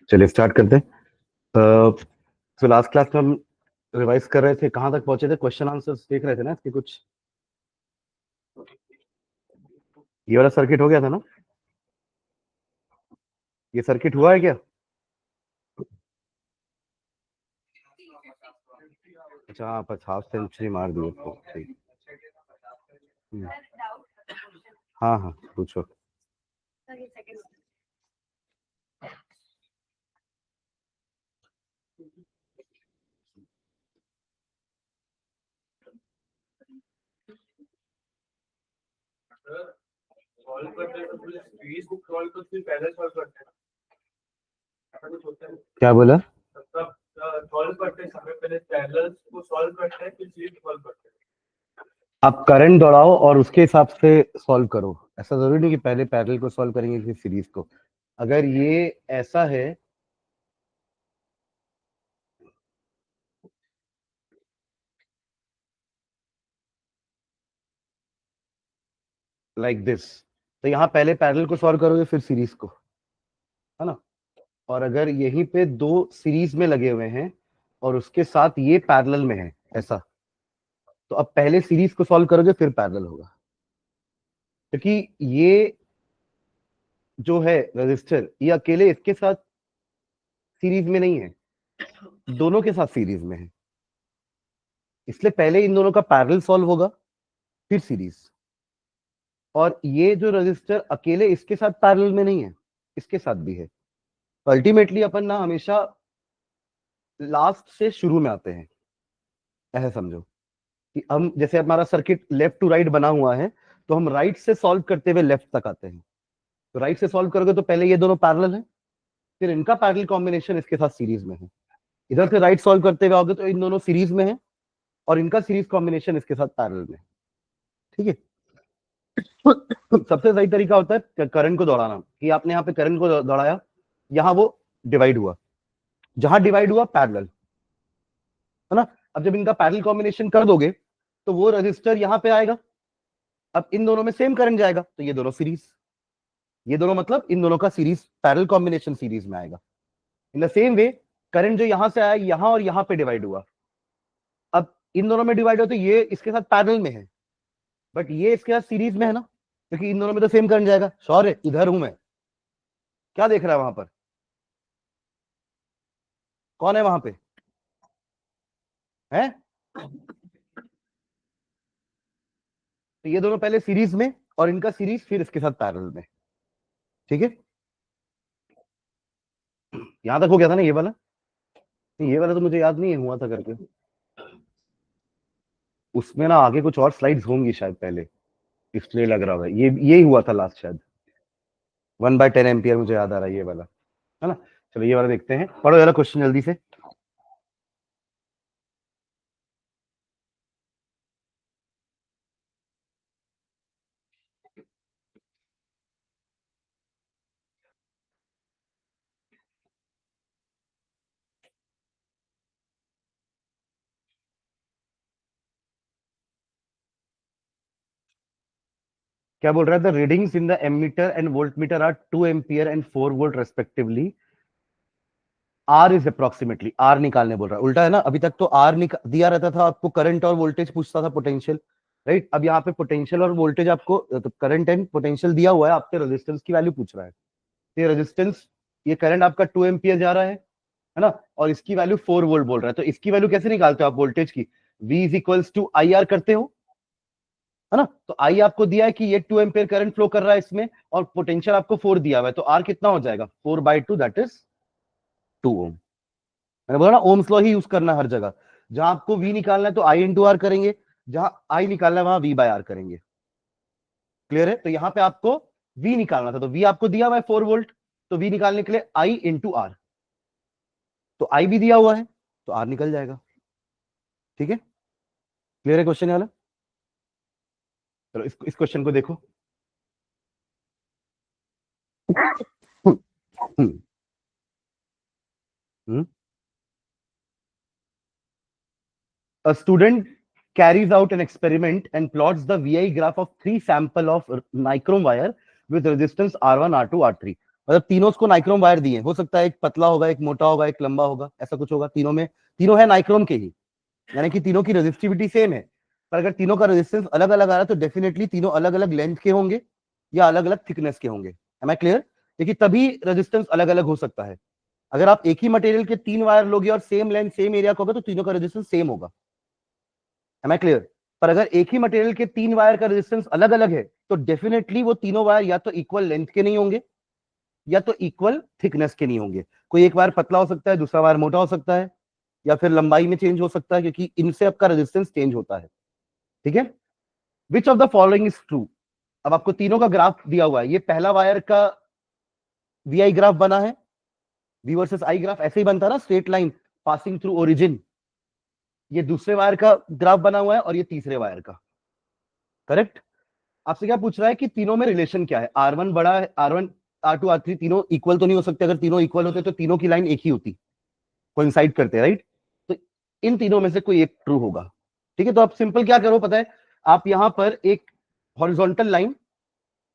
चलिए स्टार्ट करते हैं। तो लास्ट क्लास में हम रिवाइज कर रहे थे, कहाँ तक पहुंचे थे? क्वेश्चन आंसर्स देख रहे थे ना इसके कुछ। ये वाला सर्किट हो गया था ना? ये सर्किट हुआ है क्या? अच्छा हाँ, बस हाफ सेंचुरी मार दी उसको। ठीक। हम्म, हाँ हाँ पूछो। सॉल्व करते हैं तो पूरे सीरीज को सॉल्व करते हैं, पहले सॉल्व करते हैं, ऐसा कुछ होता है? क्या बोला? मतलब सॉल्व करते हैं समय पहले पैरेलल को सॉल्व करते हैं फिर सीरीज सॉल्व करते हैं। आप करंट दौड़ाओ और उसके हिसाब से सॉल्व करो। ऐसा जरूरी नहीं कि पहले पैरेलल को सॉल्व करेंगे फिर सीरीज को। अगर ये ऐसा है लाइक दिस, तो यहाँ पहले पैरेलल को सॉल्व करोगे फिर सीरीज को, है ना? और अगर यहीं पे दो सीरीज में लगे हुए हैं और उसके साथ ये पैरेलल में है ऐसा, तो अब पहले सीरीज को सॉल्व करोगे फिर पैरेलल होगा, क्योंकि ये जो है रजिस्टर ये अकेले इसके साथ सीरीज में नहीं है, दोनों के साथ सीरीज में है। इसलिए पहले इन दोनों का पैरेलल सॉल्व होगा फिर सीरीज। और ये जो रजिस्टर अकेले इसके साथ पैरेलल में नहीं है, इसके साथ भी है। अल्टीमेटली अपन ना हमेशा लास्ट से शुरू में आते हैं। ऐसा समझो कि हम जैसे हमारा सर्किट लेफ्ट टू राइट बना हुआ है, तो हम राइट से सॉल्व करते हुए लेफ्ट तक आते हैं। तो राइट से सॉल्व करोगे तो पहले ये दोनों पैरेलल है, फिर इनका पैरेलल कॉम्बिनेशन इसके साथ सीरीज में है। इधर से राइट सॉल्व करते हुए आओगे तो इन दोनों सीरीज में है और इनका सीरीज कॉम्बिनेशन इसके साथ पैरेलल में है। ठीक है। सबसे सही तरीका होता है करंट को दौड़ाना, कि आपने यहाँ पे करंट को दौड़ाया, यहाँ वो डिवाइड हुआ, जहां डिवाइड हुआ पैरेलल, है ना? अब जब इनका पैरेलल कॉम्बिनेशन कर दोगे तो वो रजिस्टर यहाँ पे आएगा। अब इन दोनों में सेम करंट जाएगा तो ये दोनों सीरीज, ये दोनों मतलब इन दोनों का सीरीज पैरेलल कॉम्बिनेशन सीरीज में आएगा। In the same way current जो यहां से आया यहां और यहां पे डिवाइड हुआ, अब इन दोनों में डिवाइड हो तो ये इसके साथ पैरेलल में है, बट ये इसके साथ सीरीज में है ना, क्योंकि इन दोनों में तो सेम करंट जाएगा। श्योर है? इधर हूं मैं, क्या देख रहा है वहां पर? कौन है वहां पे? है? तो ये दोनों पहले सीरीज में और इनका सीरीज फिर इसके साथ पैरेलल में। ठीक है, यहां तक हो गया था ना ये वाला? ये वाला तो मुझे याद नहीं है हुआ था करके, उसमें ना आगे कुछ और स्लाइड्स होंगी शायद पहले, इसलिए लग रहा है ये हुआ था लास्ट शायद। 1/10 एम्पियर मुझे याद आ रहा है ये वाला, है ना? चलो ये वाला देखते हैं, पढ़ो जरा क्वेश्चन जल्दी से। क्या बोल रहा है? The readings in the ammeter and voltmeter are 2 ampere and 4 volt respectively. R is approximately, R निकालने बोल रहा है। उल्टा है ना, अभी तक तो आर दिया रहता था आपको, करंट और वोल्टेज पूछता था, पोटेंशियल, राइट? अब यहाँ पे पोटेंशियल और वोल्टेज आपको, तो करंट एंड पोटेंशियल दिया हुआ है, आपके रेजिस्टेंस की वैल्यू पूछ रहा है। ये रेजिस्टेंस, ये करंट आपका 2 एम्पियर जा रहा है ना, और इसकी वैल्यू 4 वोल्ट बोल रहा है। तो इसकी वैल्यू कैसे निकालते हो आप वोल्टेज की? V is equals to I R करते हो, है ना? तो आई आपको दिया है कि ये 2 एम्पियर करंट फ्लो कर रहा है इसमें, और पोटेंशियल आपको 4 दिया हुआ है, तो आर कितना हो जाएगा? 4/2, दैट इज 2 ओम। मैंने बोला ना ओम्स लॉ ही यूज करना हर जगह। जहां आपको V निकालना है तो I इंटू आर करेंगे, जहां I निकालना है वहां V/R करेंगे। क्लियर है? तो यहाँ पे आपको V निकालना था, तो V आपको दिया हुआ है 4 वोल्ट, तो V निकालने के लिए I इंटू आर, तो I भी दिया हुआ है तो R निकल जाएगा। ठीक है, क्लियर है क्वेश्चन वाला? चलो इस क्वेश्चन को देखो। A student carries out an experiment and plots the VI graph of 3 sample of nichrome wire with resistance R1, R2, R3. मतलब तीनों को नाइक्रोम वायर दिए, हो सकता है एक पतला होगा, एक मोटा होगा, एक लंबा होगा, ऐसा कुछ होगा। तीनों है नाइक्रोम के ही, यानी कि तीनों की रेजिस्टिविटी सेम है। पर अगर तीनों का रेजिस्टेंस अलग अलग आ रहा है तो डेफिनेटली तीनों अलग अलग लेंथ के होंगे या अलग अलग थिकनेस के होंगे। Am I clear? देखिए तभी रेजिस्टेंस अलग अलग हो सकता है। अगर आप एक ही मटेरियल के 3 वायर लोगे और सेम लेंथ सेम एरिया का होगा तो तीनों का रेजिस्टेंस सेम होगा। Am I clear? पर अगर एक ही मटेरियल के 3 वायर का रेजिस्टेंस अलग अलग है तो डेफिनेटली वो तीनों वायर या तो इक्वल लेंथ के नहीं होंगे या तो इक्वल थिकनेस के नहीं होंगे। कोई एक वायर पतला हो सकता है, दूसरा वायर मोटा हो सकता है, या फिर लंबाई में चेंज हो सकता है, क्योंकि इनसे आपका रेजिस्टेंस चेंज होता है। ठीक है? Which of the following is true? अब आपको तीनों का ग्राफ दिया हुआ है। ये पहला वायर का वी आई ग्राफ बना है, वी वर्सेस आई ग्राफ ऐसे ही बनता है ना, straight line passing through origin. ये दूसरे वायर का ग्राफ बना हुआ है और ये तीसरे वायर का। करेक्ट? आपसे क्या पूछ रहा है कि तीनों में रिलेशन क्या है? R1 बड़ा है, R1 R2 R3 तीनों इक्वल तो नहीं हो सकते। अगर तीनों इक्वल होते तो तीनों की लाइन एक ही होती, कोइंसाइड करते, राइट? तो इन तीनों में से कोई एक ट्रू होगा। ठीक है? तो आप सिंपल क्या करो पता है, आप यहां पर एक हॉरिजॉन्टल लाइन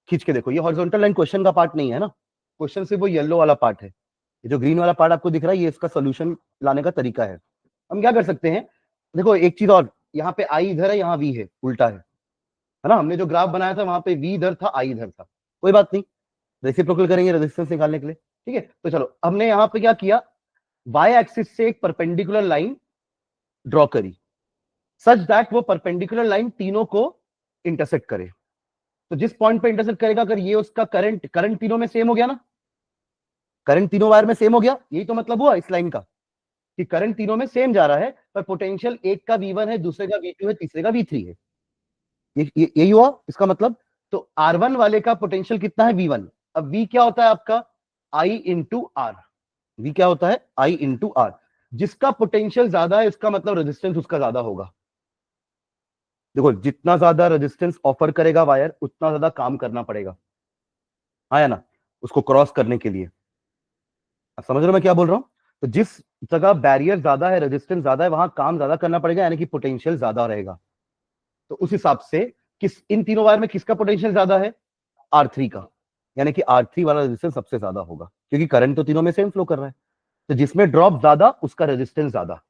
खींच के देखो। ये हॉरिजॉन्टल लाइन क्वेश्चन का पार्ट नहीं है ना, क्वेश्चन सिर्फ वो येलो वाला पार्ट है। ये जो ग्रीन वाला पार्ट आपको दिख रहा है ये इसका सोल्यूशन लाने का तरीका है। हम क्या कर सकते हैं, देखो एक चीज और, यहाँ पे आई इधर है, यहाँ वी है, उल्टा है ना? हमने जो ग्राफ बनाया था वहां पे वी इधर था, आई इधर था, कोई बात नहीं, रेसिप्रोकल करेंगे रेजिस्टेंस निकालने के लिए। ठीक है? तो चलो हमने यहाँ पे क्या किया, वाई एक्सिस से एक परपेंडिकुलर लाइन ड्रॉ करी सच दैट वो परपेंडिकुलर लाइन तीनों को इंटरसेक्ट करे। तो जिस पॉइंट पे इंटरसेक्ट करेगा, अगर ये उसका करंट तीनों में सेम हो गया ना, करंट तीनों वायर में सेम हो गया, यही तो मतलब हुआ इस लाइन का कि करंट तीनों में सेम जा रहा है, पर पोटेंशियल एक का V1 है, दूसरे का V2 है, तीसरे का V3 है। यही हुआ इसका मतलब। तो R1 वाले का पोटेंशियल कितना है? V1। अब V क्या होता है आपका? I into are. V क्या होता है? I into R. जिसका पोटेंशियल ज्यादा है इसका मतलब रेजिस्टेंस उसका ज्यादा होगा। देखो जितना ज्यादा रेजिस्टेंस ऑफर करेगा वायर उतना ज्यादा काम करना पड़ेगा, हाँ या ना, उसको क्रॉस करने के लिए। आप समझ रहे हो मैं क्या बोल रहा हूं? तो जिस जगह बैरियर ज्यादा है, रेजिस्टेंस ज्यादा है, वहां काम ज्यादा करना पड़ेगा, यानी कि पोटेंशियल ज्यादा रहेगा। तो उस हिसाब से इन तीनों वायर में किसका पोटेंशियल ज्यादा है? R3 का, यानी कि R3 वाला रेजिस्टेंस सबसे ज्यादा होगा, क्योंकि करंट तो तीनों में सेम फ्लो कर रहा है। तो जिसमें ड्रॉप ज्यादा उसका रेजिस्टेंस ज्यादा।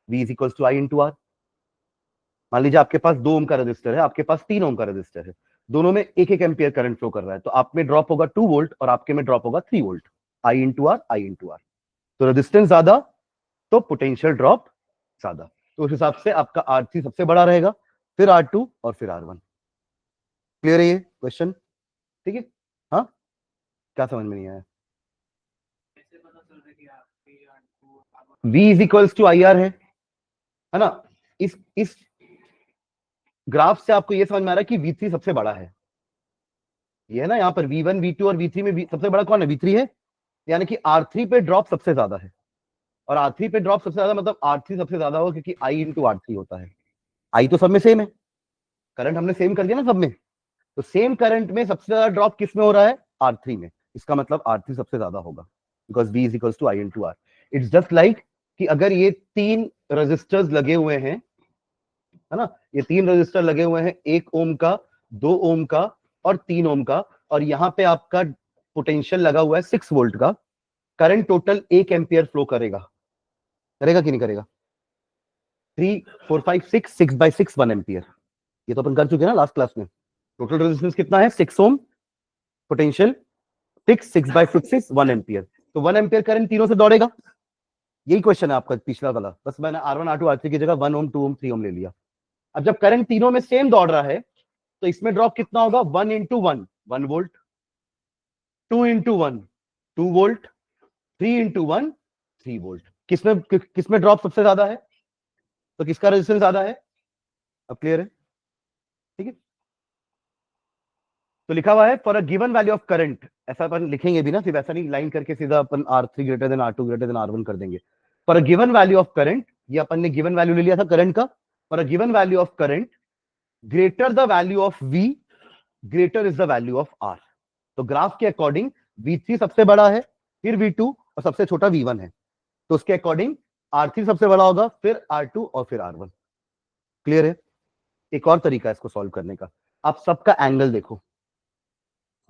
V is equal to I into R. मान लीजिए आपके पास 2 ओम का रजिस्टर है, आपके पास 3 ओम का रजिस्टर है, दोनों में 1 एम्पियर करंट फ्लो कर रहा है, तो आप में ड्रॉप होगा 2 वोल्ट और आपके में ड्रॉप होगा 3 volt. I into R, I into R. तो रेजिस्टेंस ज्यादा तो पोटेंशियल ड्रॉप ज्यादा, तो उस हिसाब से आपका R3 सबसे बड़ा रहेगा, फिर R2 और फिर R1। क्लियर है ये क्वेश्चन? ठीक है? हाँ, क्या समझ में नहीं आया? V is equals to I R है ना? इस ग्राफ से आपको ये समझ में आ रहा है कि V3 सबसे बड़ा है। ये है ना, यहाँ पर V1 V2 और V3 में सबसे बड़ा कौन है? V3 है, यानी कि R3 पे ड्रॉप सबसे ज्यादा है। और R3 पे ड्रॉप सबसे ज्यादा मतलब R3 सबसे ज्यादा होगा, क्योंकि I इंटू R3 होता है। I तो सब में सेम है, करंट हमने सेम कर दिया ना सब में, तो सेम करंट में सबसे ज्यादा ड्रॉप किस में हो रहा है? R3 में। इसका मतलब R3 सबसे ज्यादा होगा, because V is equals to I into R. It's just like कि अगर ये 3 रजिस्टर्स लगे हुए हैं, है ना, ये 3 रजिस्टर लगे हुए हैं, 1 ओम का, 2 ओम का और 3 ओम का, और यहाँ पे आपका पोटेंशियल लगा हुआ है 6 वोल्ट का, करंट टोटल 1 एम्पियर फ्लो करेगा, करेगा कि नहीं करेगा? 3 4 5 6, 6 बाई 6 1 एम्पियर। ये तो अपन कर चुके हैं ना लास्ट क्लास में। टोटल रेजिस्टेंस कितना है? 6 ओम, पोटेंशियल 6 बाई 6 1 एम्पियर। तो 1 एम्पियर करंट तीनों से दौड़ेगा। यही क्वेश्चन है आपका पिछला वाला, बस मैंने R1 R2 R3 की जगह 1 ओम 2 ओम 3 ओम ले लिया। अब जब करंट तीनों में सेम दौड़ रहा है तो इसमें ड्रॉप कितना होगा? 1 into 1 1 volt, 2 into 1 2 volt, 3 into 1 3 volt. किसमें ड्रॉप सबसे ज्यादा है? तो किसका रेजिस्टेंस ज्यादा है? अब क्लियर है? ठीक है? तो लिखा हुआ है for a given value of current, ऐसा अपन लिखेंगे भी ना, सिर्फ ऐसा नहीं लाइन करके सीधा अपन R3 greater than R2 greater than R1 कर देंगे। For a given value of current, ये अपन ने गिवन वैल्यू ले लिया था करंट का। For a given value of current greater the value of V greater is the value of R। तो graph के अकॉर्डिंग V3 सबसे बड़ा है, फिर V2 और सबसे छोटा V1 है, तो उसके अकॉर्डिंग R3 सबसे बड़ा होगा, फिर R2 और फिर R1। क्लियर है? एक और तरीका है इसको सॉल्व करने का, आप सबका एंगल देखो।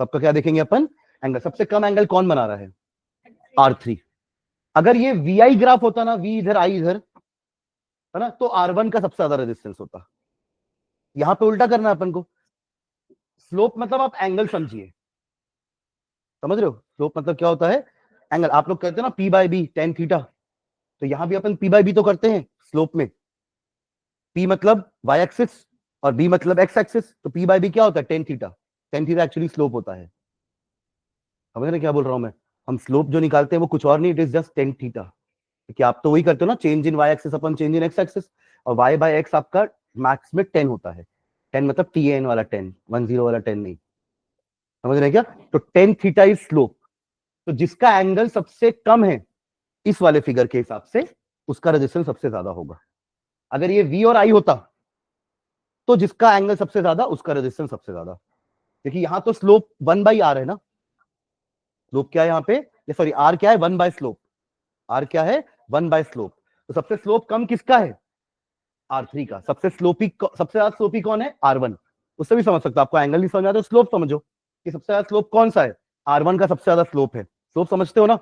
सबका क्या देखेंगे अपन? एंगल, सबसे कम एंगल कौन बना रहा है? R3। अगर ये VI ग्राफ होता ना, V इधर I इधर, है ना, तो R1 का सबसे ज्यादा रेजिस्टेंस होता। यहां पे उल्टा करना है अपन को। स्लोप मतलब आप एंगल समझिए, समझ रहे हो? स्लोप मतलब क्या होता है? एंगल। आप लोग कहते हैं ना P/B tan थीटा, तो यहां भी अपन P/B तो करते हैं स्लोप में। P मतलब y एक्सिस और B मतलब x एक्सिस, तो P/B क्या होता है? tan theta. tan theta actually slope होता है। समझ रहे क्या बोल रहा हूं मैं? हम स्लोप जो निकालते हैं वो कुछ और नहीं, it is just tan theta. क्योंकि आप तो वही करते हो ना, change in y axis upon change in x axis, और y/x आपका मैक्स में 10 होता है। 10 मतलब TN वाला 10, 10 वाला 10 नहीं। समझ रहे क्या? तो tan थीटा इज स्लोप। तो जिसका एंगल सबसे कम है इस वाले फिगर के हिसाब से, उसका रेजिस्टेंस सबसे ज्यादा होगा। अगर ये V और I होता तो जिसका एंगल सबसे ज्यादा उसका रेजिस्टेंस सबसे ज्यादा। देखिए यहां तो स्लोप 1/r है ना। स्लोप क्या है यहाँ पे? सॉरी, R क्या है? 1/स्लोप। R क्या है? 1/स्लोप। तो सबसे स्लोप कम किसका है? R3 का। सबसे ज्यादा स्लोपी कौन है? R1। उससे भी समझ सकते हो, आपको एंगल नहीं समझ आता तो स्लोप समझो कि सबसे ज्यादा स्लोप कौन सा है? R1 का सबसे ज्यादा स्लोप है। स्लोप समझते हो ना?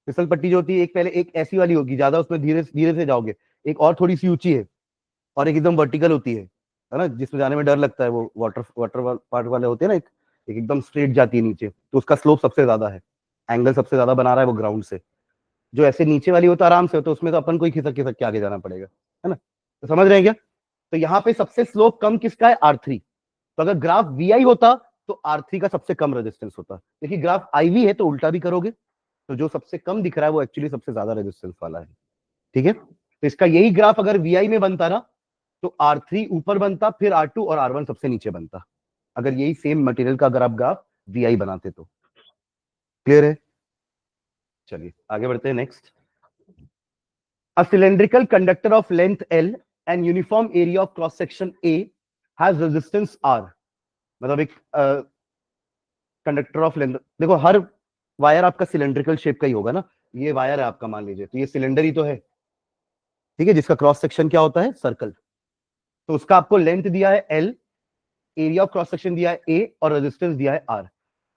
फिसल पट्टी जो होती है, एक पहले एक ऐसी वाली होगी, ज्यादा उसमें धीरे धीरे से जाओगे, एक और थोड़ी सी ऊंची है, और एक एकदम वर्टिकल होती है ना, जिसमें जाने में डर लगता है। वो वाटर वाटर पार्ट वाले होते हैं ना, एक एकदम स्ट्रेट जाती है नीचे, तो उसका स्लोप सबसे ज्यादा है। एंगल सबसे ज्यादा बना रहा है वो ग्राउंड से। जो ऐसे नीचे वाली होता है आराम से होता है, उसमें तो अपन को ही खिसक खिसक के आगे जाना पड़ेगा, है ना? तो समझ रहे हैं क्या? तो यहाँ पे सबसे स्लोप कम किसका है? R3। तो अगर ग्राफ VI होता तो R3 का सबसे कम रेजिस्टेंस होता। देखिए ग्राफ IV है तो उल्टा भी करोगे, तो जो सबसे कम दिख रहा है वो एक्चुअली सबसे ज्यादा रेजिस्टेंस वाला है। ठीक है, तो इसका यही ग्राफ अगर VI में बनता ना, तो R3 ऊपर बनता, फिर R2 और R1 सबसे नीचे बनता। अगर यही सेम मटेरियल का अगर आप ग्राफ VI बनाते तो। क्लियर है? चलिए आगे बढ़ते हैं। Next, a cylindrical conductor of length L and uniform area of cross section A has resistance R। मतलब एक कंडक्टर ऑफ लेंथ, देखो हर वायर आपका सिलेंड्रिकल शेप का ही होगा ना। ये वायर है आपका, मान लीजिए, तो ये सिलेंडर ही तो है, ठीक है, जिसका क्रॉस सेक्शन क्या होता है? सर्कल। तो उसका आपको लेंथ दिया है L, area of cross section दिया है A, और रेजिस्टेंस दिया है R।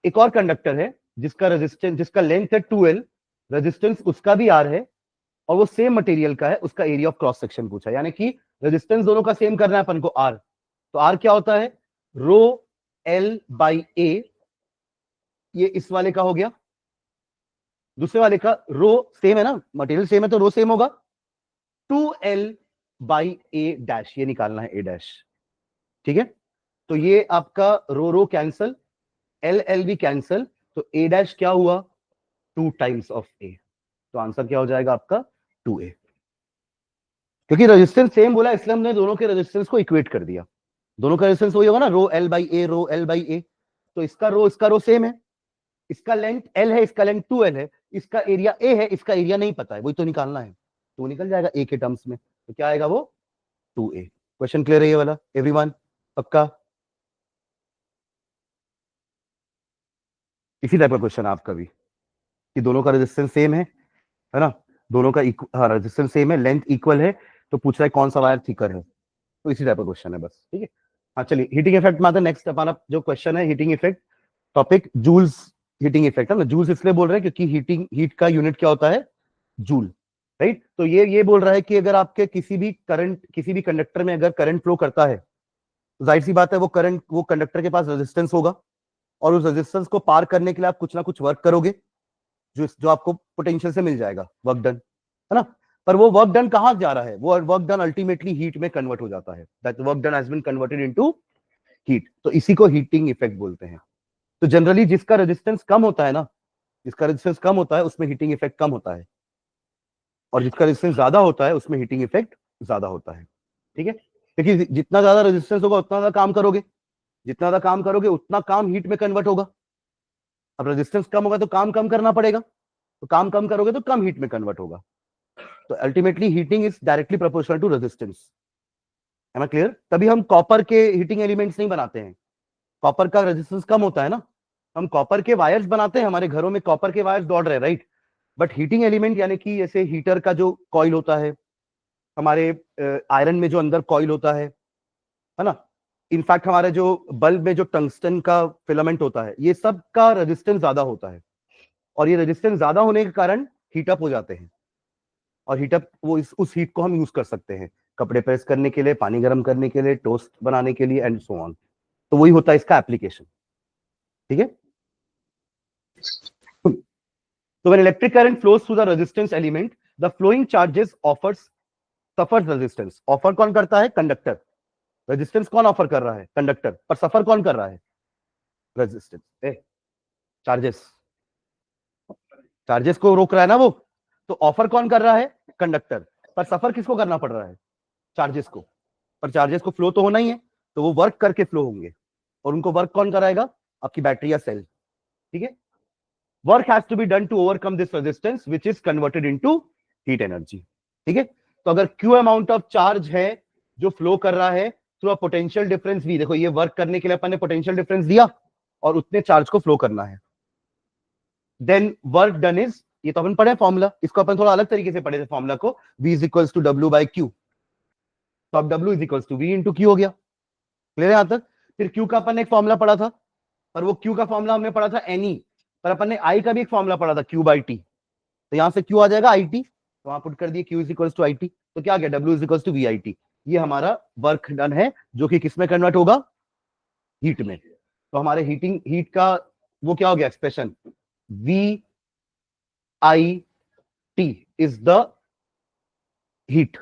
एक और कंडक्टर है जिसका रेजिस्टेंस, जिसका लेंथ है 2L, रेजिस्टेंस उसका भी R है, और वो सेम मटेरियल का है, उसका एरिया ऑफ क्रॉस सेक्शन पूछा। यानी कि रेजिस्टेंस दोनों का सेम करना है अपन को, R। तो R क्या होता है? रो L/A। ये इस वाले का हो गया। दूसरे वाले का रो सेम है ना, मटेरियल सेम है तो रो सेम होगा। 2L/A डैश, ये निकालना है A डैश। ठीक है, तो ये आपका रो रो कैंसल, L भी कैंसल, तो A डैश क्या हुआ? 2 टाइम्स ऑफ A। तो आंसर क्या हो जाएगा आपका? 2A। क्योंकि रेजिस्टेंस सेम बोला इसलिए हमने दोनों के रेजिस्टेंस को इक्वेट कर दिया। दोनों का रेजिस्टेंस वही होगा ना, रो L/A, रो L/A। तो इसका रो सेम है, इसका लेंथ L है, इसका लेंथ 2L है, इसका एरिया A है, इसका एरिया नहीं पता है, वही तो निकालना है। तो निकल जाएगा A के टर्म्स में, तो क्या आएगा वो? 2A। क्वेश्चन क्लियर है ये वाला एवरीवन? पक्का? इसी टाइप का क्वेश्चन आपका भी, कि दोनों का रेजिस्टेंस सेम है ना, दोनों का हाँ रेजिस्टेंस सेम है, लेंथ इक्वल है, तो पूछ रहा है कौन सा वायर थिकर है। तो इसी टाइप का क्वेश्चन है बस। ठीक है, हाँ चलिए हीटिंग इफेक्ट में आता है। नेक्स्ट हमारा जो क्वेश्चन है heating effect topic, Joule's heating effect है ना। जूल्स इसलिए बोल रहे हैं क्योंकि हीट का यूनिट क्या होता है? जूल। राइट, तो ये बोल रहा है कि अगर आपके किसी भी कंडक्टर में अगर करंट फ्लो करता है, तो जाहिर सी बात है वो कंडक्टर के पास रेजिस्टेंस होगा, और उस रेजिस्टेंस को पार करने के लिए आप कुछ ना कुछ वर्क करोगे, जो आपको पोटेंशियल से मिल जाएगा, वर्क डन, है ना। पर वो वर्क डन कहां जा रहा है? वो वर्क डन अल्टीमेटली हीट में कन्वर्ट हो जाता है। That work done has been converted into heat. तो इसी को हीटिंग इफेक्ट बोलते हैं। तो जनरली जिसका रेजिस्टेंस कम होता है ना, जिसका रेजिस्टेंस कम होता है उसमें हीटिंग इफेक्ट कम होता है, और जिसका रेजिस्टेंस ज्यादा होता है उसमें हीटिंग इफेक्ट ज्यादा होता है। ठीक है, क्योंकि जितना ज्यादा रेजिस्टेंस होगा उतना ज्यादा काम करोगे, जितना ज्यादा काम करोगे उतना काम हीट में कन्वर्ट होगा। अब रेजिस्टेंस कम होगा तो काम कम करना पड़ेगा, तो काम कम करोगे तो कम हीट में कन्वर्ट होगा। तो ultimately heating is directly proportional to resistance. है ना क्लियर? तभी हम कॉपर के हीटिंग एलिमेंट्स नहीं बनाते हैं, कॉपर का रेजिस्टेंस कम होता है ना। हम कॉपर के वायर्स बनाते हैं, हमारे घरों में कॉपर के वायर्स दौड़ रहे हैं, राइट। बट हीटिंग एलिमेंट यानी कि जैसे हीटर का जो कॉइल होता है, हमारे आयरन में जो अंदर कॉइल होता है ना, इनफैक्ट हमारे जो बल्ब में जो टंगस्टन का फिलामेंट होता है, ये सब का रेजिस्टेंस ज्यादा होता है, और ये रेजिस्टेंस ज्यादा होने के कारण हीटअप हो जाते हैं, और हीटअप वो उस हीट को हम यूज कर सकते हैं कपड़े प्रेस करने के लिए, पानी गर्म करने के लिए, टोस्ट बनाने के लिए एंड सो ऑन। तो वही होता है इसका एप्लीकेशन, ठीक है। So when electric current flows through the resistance element, the flowing charges suffers resistance. Offer कौन करता है? कंडक्टर। रेजिस्टेंस कौन ऑफर कर रहा है? कंडक्टर। पर सफर कौन कर रहा है? रेजिस्टेंस। चार्जेस, चार्जेस को रोक रहा है ना वो, तो ऑफर कौन कर रहा है? कंडक्टर। पर सफर किसको करना पड़ रहा है? चार्जेस को। पर चार्जेस को फ्लो तो होना ही है, तो वो वर्क करके फ्लो होंगे, और उनको वर्क कौन कराएगा? आपकी बैटरी या सेल, ठीक है। Work has to be done to overcome this resistance which is converted into heat energy, ठीक है। तो अगर Q अमाउंट ऑफ चार्ज है जो फ्लो कर रहा है through a potential difference V, देखो ये वर्क करने के लिए अपन ने पोटेंशियल डिफरेंस दिया और उतने चार्ज को फ्लो करना है, देन वर्क डन इज, ये तो अपन पढ़े फॉर्मूला, इसको अपन थोड़ा अलग तरीके से पढ़े थे फॉर्मूला को, V is equals to W by Q, तो अब W is equals to V into Q हो गया। क्लियर है यहां तक? फिर Q का अपन ने एक फॉर्मूला पढ़ा था, पर वो Q का फॉर्मूला हमने पढ़ा था NE, पर अपन ने I का भी एक फॉर्मूला पढ़ा था Q बाई T, तो यहां से Q आ जाएगा IT, तो वहां पुट कर दिए Q is equals to IT, तो क्या आ गया? W is equals to VIT। ये हमारा वर्क डन है जो कि किस में कन्वर्ट होगा? हीट में। तो हमारे हीट का वो क्या हो गया expression? VIT is the heat,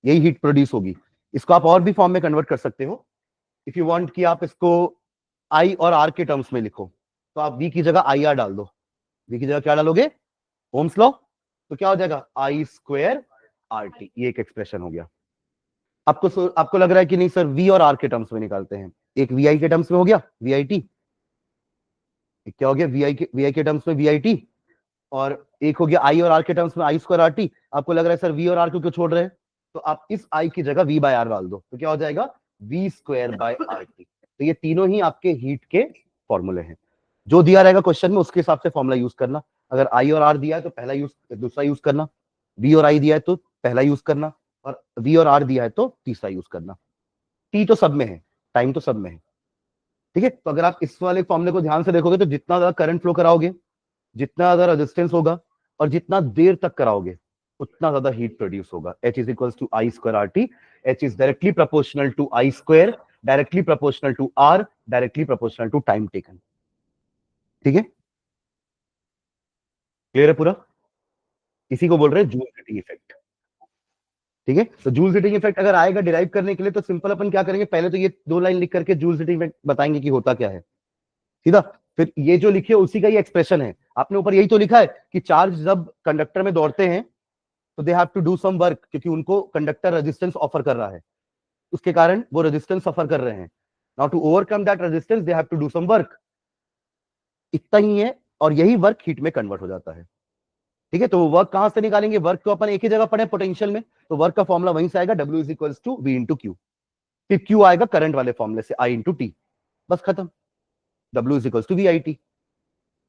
यही हीट प्रोड्यूस होगी। इसको आप और भी फॉर्म में कन्वर्ट कर सकते हो, इफ यू वांट कि आप इसको I और R के टर्म्स में लिखो, तो आप V की जगह IR डाल दो। V की जगह क्या डालोगे? ओम्स लॉ, तो क्या हो जाएगा? I स्क्वायर RT, ये एक एक्सप्रेशन हो गया। आपको लग रहा है कि नहीं सर V और R के टर्म्स में निकालते हैं, एक VI के टर्म्स में हो गया VIT, क्या हो गया? VI के टर्म्स में VIT, और एक हो गया I और R के टर्म्स में I स्क्वायर RT। आपको लग रहा है सर V और R को क्यों छोड़ रहे हैं? तो आप इस I की जगह V बाय R डाल दो, तो क्या हो जाएगा? V square by RT। तो ये तीनों ही आपके हीट के फॉर्मूले हैं, जो दिया रहेगा क्वेश्चन में उसके हिसाब से फॉर्मूला यूज करना। अगर I और R दिया है तो पहला यूज, दूसरा यूज करना, V और I दिया है तो पहला यूज करना, और V और R दिया है तो तीसरा यूज करना। T तो सब में है, टाइम तो सब में है, ठीक है। तो अगर आप इस वाले फॉर्मूले को ध्यान से देखोगे तो जितना ज्यादा करंट फ्लो कराओगे, जितना ज्यादा रेजिस्टेंस होगा, और जितना देर तक कराओगे, उतना ज्यादा हीट प्रोड्यूस होगा। H is equals to I square RT। H is directly proportional to I square, directly proportional to R, directly proportional to time taken, ठीक है। क्लियर है पूरा? इसी को बोल रहे हैं जूल हिटिंग इफेक्ट, ठीक है। तो जूल हिटिंग इफेक्ट अगर आएगा डिराइव करने के लिए, तो सिंपल अपन क्या करेंगे, पहले तो ये दो लाइन लिख करके जूल हिटिंग इफेक्ट बताएंगे कि होता क्या है, सीधा। फिर ये जो लिखे उसी का ही एक्सप्रेशन है, आपने ऊपर यही तो लिखा है कि चार्ज जब कंडक्टर में दौड़ते हैं तो they have to do some work, क्योंकि उनको कंडक्टर रेजिस्टेंस ऑफर कर रहा है, उसके कारण वो रेजिस्टेंस सफर कर रहे हैं। Now to overcome that resistance they have to do some work, इतना ही है, और यही वर्क हीट में कन्वर्ट हो जाता है, ठीक है। तो वो वर्क कहां से निकालेंगे? वर्क को अपन एक ही जगह पढ़े पोटेंशियल में, तो वर्क का फॉर्मूला वहीं से आएगा, W is equals to V into Q। फिर Q आएगा करंट वाले फॉर्मूले से I इंटू T, बस खत्म, W is equals to VIT।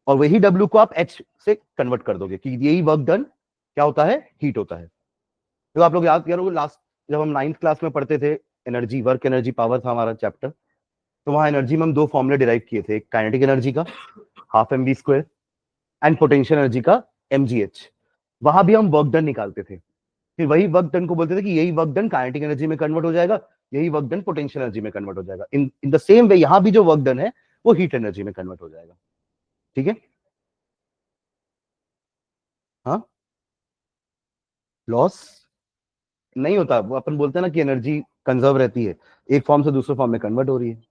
और वही W को आप H से कन्वर्ट कर दोगे कि यही वर्क डन क्या होता है? हीट होता है। तो आप लोग याद करोगे लास्ट जब हम 9th क्लास में पढ़ते थे, एनर्जी, वर्क एनर्जी पावर था हमारा चैप्टर, तो वहां एनर्जी में हम दो फॉर्मूले डिराइव किए थे, एक काइनेटिक एनर्जी का ½ mv² एंड पोटेंशियल एनर्जी का mgh। वहां भी हम वर्क डन निकालते थे, फिर वही वर्क डन को बोलते थे कि यही वर्क डन काइनेटिक एनर्जी में कन्वर्ट हो जाएगा, यही वर्क डन पोटेंशियल एनर्जी में कन्वर्ट हो जाएगा। इन द सेम वे यहां भी जो वर्क डन है वो हीट एनर्जी में कन्वर्ट हो जाएगा, ठीक है। हाँ, लॉस नहीं होता, वो अपन बोलते हैं ना कि एनर्जी कंजर्व रहती है, एक फॉर्म से दूसरे फॉर्म में कन्वर्ट हो रही है।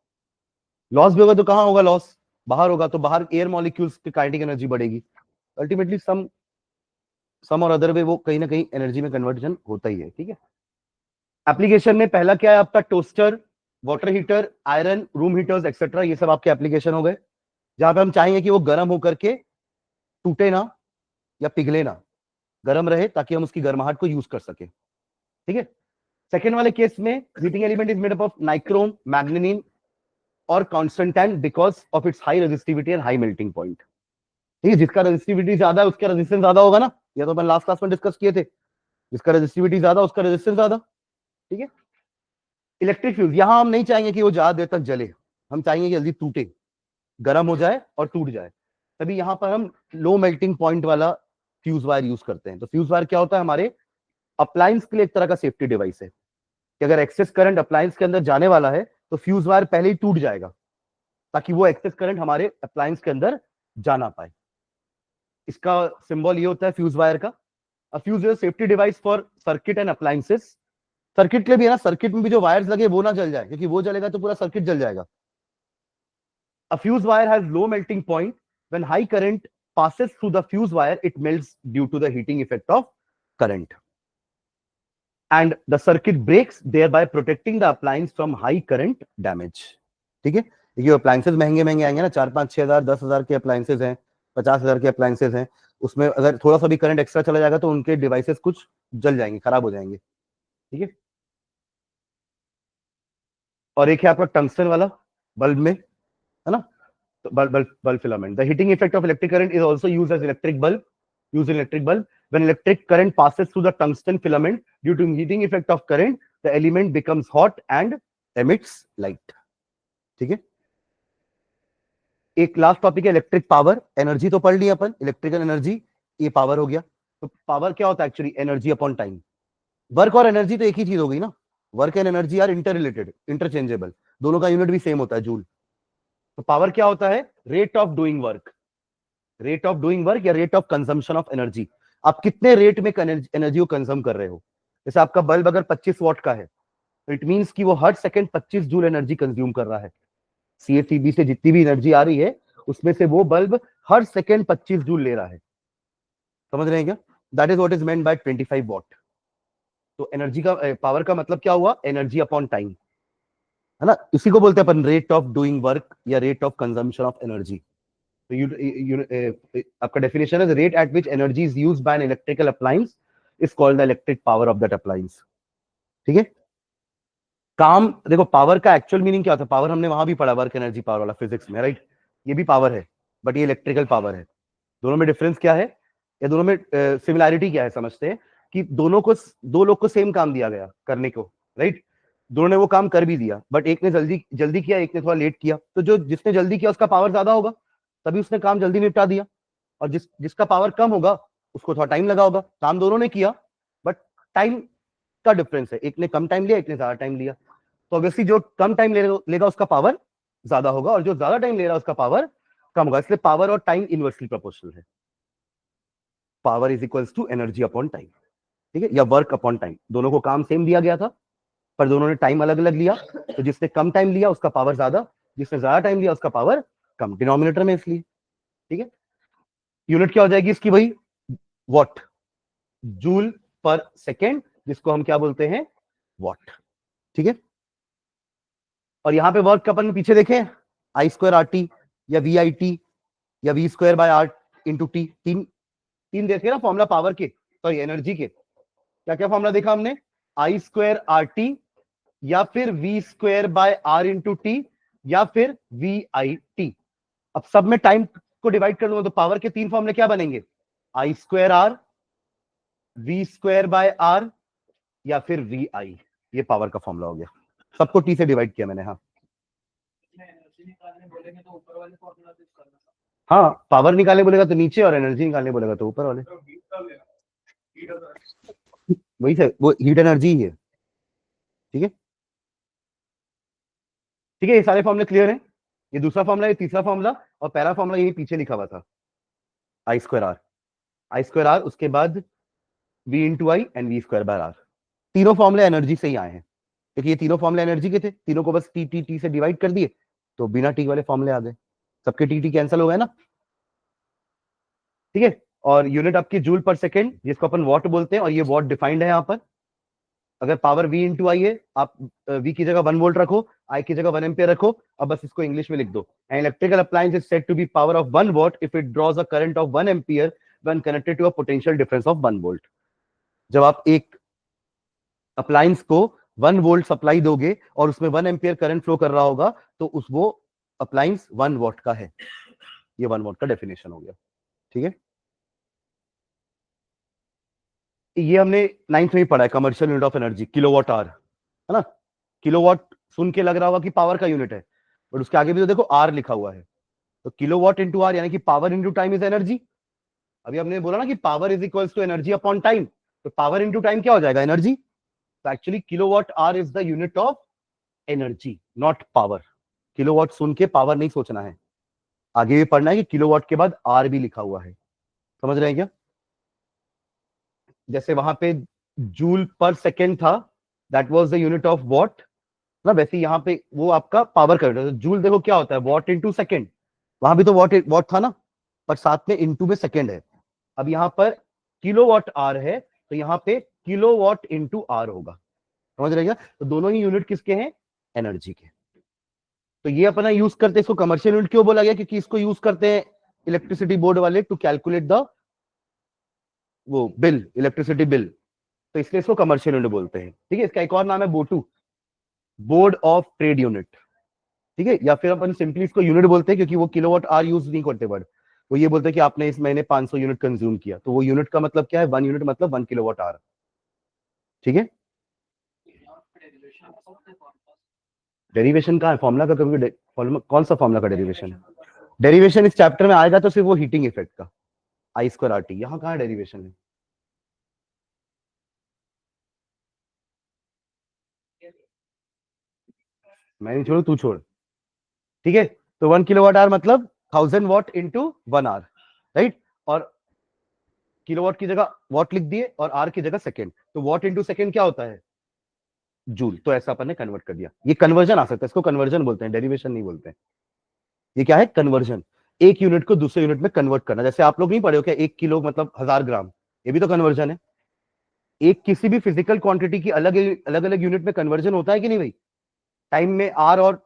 लॉस भी होगा तो कहां होगा? लॉस बाहर होगा, तो बाहर एयर मॉलिक्यूल्स की काइनेटिक एनर्जी बढ़ेगी, अल्टीमेटली सम और अदर वे वो कहीं ना कहीं एनर्जी में कन्वर्जन होता ही है, ठीक है। एप्लीकेशन में पहला क्या है आपका? Toaster, water heater, iron, room heaters etcetera, ये सब आपके एप्लीकेशन हो गए, जहां पे हम चाहेंगे कि वो गर्म होकर के टूटे ना या पिघले ना, गर्म रहे ताकि हम उसकी गर्माहट को यूज कर सके, ठीक है। सेकेंड वाले केस में heating element is made up of nichrome, manganin और constantan because of its high resistivity and high melting point, ठीक है। जिसका रेजिस्टिविटी ज्यादा है उसका रेजिस्टेंस ज्यादा होगा ना, ये तो अपन लास्ट क्लास में डिस्कस किए थे, जिसका रेजिस्टिविटी ज्यादा उसका रेजिस्टेंस ज्यादा, ठीक है। इलेक्ट्रिक फ्यूज, यहां हम नहीं चाहेंगे कि वो ज्यादा देर तक जले, हम चाहेंगे कि जल्दी टूटे, गर्म हो जाए और टूट जाए। तभी यहां पर हम लो मेल्टिंग पॉइंट वाला फ्यूज वायर यूज करते हैं। तो फ्यूज वायर क्या होता है, हमारे अप्लायंस के लिए एक तरह का सेफ्टी डिवाइस है कि अगर एक्सेस करंट अप्लायंस के अंदर जाने वाला है तो फ्यूज वायर पहले ही टूट जाएगा, ताकि वो एक्सेस करंट हमारे अप्लायंस के अंदर जा ना पाए। इसका सिंबल ये होता है फ्यूज वायर का। Fuse is safety device for circuit and appliances. Circuit के लिए भी है ना, सर्किट में भी जो वायर्स लगे वो ना जल जाए, क्योंकि वो जलेगा तो पूरा सर्किट जल जाएगा। A fuse wire has low melting point. When high current passes through the fuse wire, it melts due to the heating effect of current. And the circuit breaks, thereby protecting the appliance from high current damage. ठीक है, देखिए appliances महंगे महंगे आएंगे ना, 4-5-6 हजार 10 हजार के अप्लायंसेस हैं, 50 हजार के अप्लायंसेस हैं, उसमें अगर थोड़ा सा भी करंट एक्स्ट्रा चला जाएगा तो उनके डिवाइसेस कुछ जल जाएंगे, खराब हो जाएंगे। ठीक है, और एक है आपका टंगस्टन वाला बल्ब में, है ना, bulb filament. The heating effect of electric current is also used as electric bulb. Used in electric bulb. When electric current passes through the tungsten filament, due to heating effect of current, the element becomes hot and emits light. ठीक है, एक last topic है electric power. Energy तो पढ़ ली अपन, electrical energy, ये power हो गया। तो पावर क्या होता है actually, energy upon time. Work और एनर्जी तो एक ही चीज हो गई ना, work and energy are interrelated, interchangeable, दोनों का यूनिट भी सेम होता है, जूल। तो पावर क्या होता है, rate of doing work, rate of doing work या rate of consumption of energy. आप कितने रेट में एनर्जी को कंज्यूम कर रहे हो। जैसे आपका बल्ब अगर 25 वॉट का है तो इट मींस कि वो हर सेकंड 25 जूल एनर्जी कंज्यूम कर रहा है। सीएफसीबी से जितनी भी एनर्जी आ रही है उसमें से वो बल्ब हर सेकंड 25 जूल ले रहा है। समझ रहे हैं क्या, that is what is meant by 25 what. तो एनर्जी का पावर का मतलब क्या हुआ, एनर्जी अपॉन टाइम, है ना, इसी को बोलते हैं अपन रेट ऑफ डूइंग वर्क या rate of consumption of energy. So आपका डेफिनेशन है rate at which energy is used by N electrical appliance is called the electric power of that appliance. ठीक है, काम देखो, पावर का एक्चुअल मीनिंग क्या होता है, पावर हमने वहां भी पढ़ा, वर्क एनर्जी पावर वाला फिजिक्स में, राइट। ये भी पावर है बट ये इलेक्ट्रिकल पावर है। दोनों में डिफरेंस क्या है, या दोनों में सिमिलैरिटी क्या है, समझते हैं कि दो लोग को सेम काम दिया गया करने को, राइट। दोनों ने वो काम कर भी दिया, बट एक ने जल्दी जल्दी किया, एक ने थोड़ा लेट किया। तो जो जिसने जल्दी किया उसका पावर ज्यादा होगा, तभी उसने काम जल्दी निपटा दिया। और जिसका पावर कम होगा उसको थोड़ा टाइम लगा होगा। काम दोनों ने किया बट टाइम का डिफरेंस है, एक ने कम टाइम लिया, एक ने ज्यादा टाइम लिया। तो ऑब्वियसली जो कम टाइम लेगा उसका पावर ज्यादा होगा, और जो ज्यादा टाइम ले रहा है उसका पावर कम होगा। इसलिए पावर और टाइम इनवर्सली प्रोपोर्शनल है। Power is equals to energy upon time, ठीक है, या वर्क अपॉन टाइम। दोनों को काम सेम दिया गया था पर दोनों ने टाइम अलग अलग लिया। तो जिसने कम टाइम लिया उसका पावर ज्यादा, जिसने ज्यादा टाइम लिया उसका पावर कम, डिनोमिनेटर में इसलिए। ठीक है, यूनिट क्या हो जाएगी इसकी भाई, वॉट, जूल पर सेकेंड, जिसको हम क्या बोलते हैं, वॉट। ठीक है, और यहां पे वर्क का अपन पीछे देखें, आई स्क्वायर आर टी या वी आई टी या V square by R into T, तीन देखे ना फॉर्मूला पावर के, सॉरी एनर्जी के। क्या क्या फॉर्मूला देखा हमने, आई स्क्वायर आर टी या फिर V square by R into T या फिर वी आई टी। अब सब में टाइम को डिवाइड कर लूंगा तो पावर के तीन फॉर्मूले क्या बनेंगे, I square R, V square by R या फिर वी आई। ये पावर का फॉर्मूला हो गया, सबको टी से डिवाइड किया मैंने। हाँ बोलेंगे तो ऊपर वाले फॉर्मूला से करना। हाँ, पावर निकालने बोलेगा तो नीचे और एनर्जी निकालने बोलेगा तो ऊपर वाले। वही से वो हीट एनर्जी ही है। ठीक है, ठीक है, ये सारे फॉर्मूले क्लियर हैं। ये दूसरा फॉर्मूला, ये तीसरा फॉर्मूला, और पहला फॉर्मूला यही पीछे लिखा हुआ था, I square R, I square R, उसके बाद V into I and V square by R. तीनों फॉर्मूले एनर्जी से ही आए हैं, क्योंकि ये तीनों फॉर्मूले एनर्जी के थे, तीनों को बस टी टी टी से डिवाइड कर दिए तो बिना टी वाले फॉर्मूले आ गए, सबके टी टी कैंसिल हो गए ना। ठीक है, और यूनिट आपकी जूल पर सेकेंड, जिसको अपन वॉट बोलते हैं, और ये वॉट डिफाइंड है यहाँ पर। अगर पावर v इंटू आई है, आप v की जगह 1 वोल्ट रखो, i की जगह 1 एम्पियर रखो। अब बस इसको इंग्लिश में लिख दो, an electrical appliance is said to be power of 1 watt if it draws a current of 1 ampere when connected to a potential difference of 1 volt. जब आप एक अप्लायंस को 1 वोल्ट सप्लाई दोगे और उसमें 1 एम्पियर करंट फ्लो कर रहा होगा तो उस वो अप्लायंस 1 वॉट का है। ये 1 वॉट का डेफिनेशन हो गया। ठीक है, ये हमने 9th में ही पढ़ा है, commercial unit of energy kilowatt hour, है ना। किलोवाट सुन के लग रहा होगा कि पावर का यूनिट है, बट उसके आगे भी तो देखो आर लिखा हुआ है, तो किलोवाट इंटू आर यानी कि power into time is energy. अभी हमने बोला ना कि power is equals to energy upon time, तो पावर इंटू टाइम क्या हो जाएगा, एनर्जी। तो actually kilowatt hour is the unit of energy, not power. Kilowatt सुन के पावर नहीं सोचना है, आगे भी पढ़ना है कि किलोवाट के बाद आर भी लिखा हुआ है। समझ रहे हैं क्या? जैसे वहां पे जूल पर सेकेंड था, that was the unit of what ना, वैसे यहाँ पे वो आपका पावर का यूनिट। जूल देखो क्या होता है, वॉट इंटू सेकेंड, वहां भी तो वॉट वॉट था ना, पर साथ में इंटू में सेकेंड है। अब यहाँ पर किलोवाट आर है, तो यहाँ पे किलोवाट इंटू आर होगा। समझ रहे क्या? तो दोनों ही यूनिट किसके हैं, एनर्जी के। तो ये अपना यूज करते हैं, इसको कमर्शियल यूनिट क्यों बोला गया, क्योंकि इसको यूज करते हैं इलेक्ट्रिसिटी बोर्ड वाले टू कैलकुलेट द वो बिल, इलेक्ट्रिसिटी बिल, तो इसलिए इसको कमर्शियल यूनिट बोलते हैं। ठीक है, इसका एक और नाम है बोटू, बोर्ड ऑफ ट्रेड यूनिट। ठीक है, या फिर अपन सिंपली इसको यूनिट बोलते हैं, क्योंकि वो किलोवाट आर यूज नहीं करते, बट वो ये बोलते हैं कि आपने इस महीने 500 यूनिट कंज्यूम किया, तो वो यूनिट का मतलब क्या है, 1 यूनिट मतलब 1 किलोवाट आर। ठीक है, डेरिवेशन का है, फॉर्मुला का कभी कौन सा फॉर्मुला का डेरिवेशन? डेरिवेशन इस चैप्टर में आएगा तो सिर्फ वो हीटिंग इफेक्ट का, आई स्क्वायर आर टी, यहाँ कहाँ डेरिवेशन है? मैं नहीं छोड़ू, तू छोड़। ठीक है, तो 1 किलोवाट आवर मतलब 1000 वॉट इंटू 1 आवर, राइट। और किलोवाट की जगह वॉट लिख दिए और आर की जगह सेकेंड, तो वॉट इंटू सेकेंड क्या होता है, जूल। तो ऐसा अपन ने कन्वर्ट कर दिया, ये कन्वर्जन आ सकता है, इसको कन्वर्जन बोलते हैं, डेरिवेशन नहीं बोलते हैं। ये क्या है, कन्वर्जन, एक यूनिट को दूसरे यूनिट में कन्वर्ट करना। जैसे आप लोग नहीं पढ़े हो क्या, 1 किलो मतलब 1000 ग्राम, ये भी तो कन्वर्जन है। एक किसी भी फिजिकल क्वांटिटी की अलग अलग अलग यूनिट में कन्वर्जन होता है कि नहीं भाई? टाइम में आर और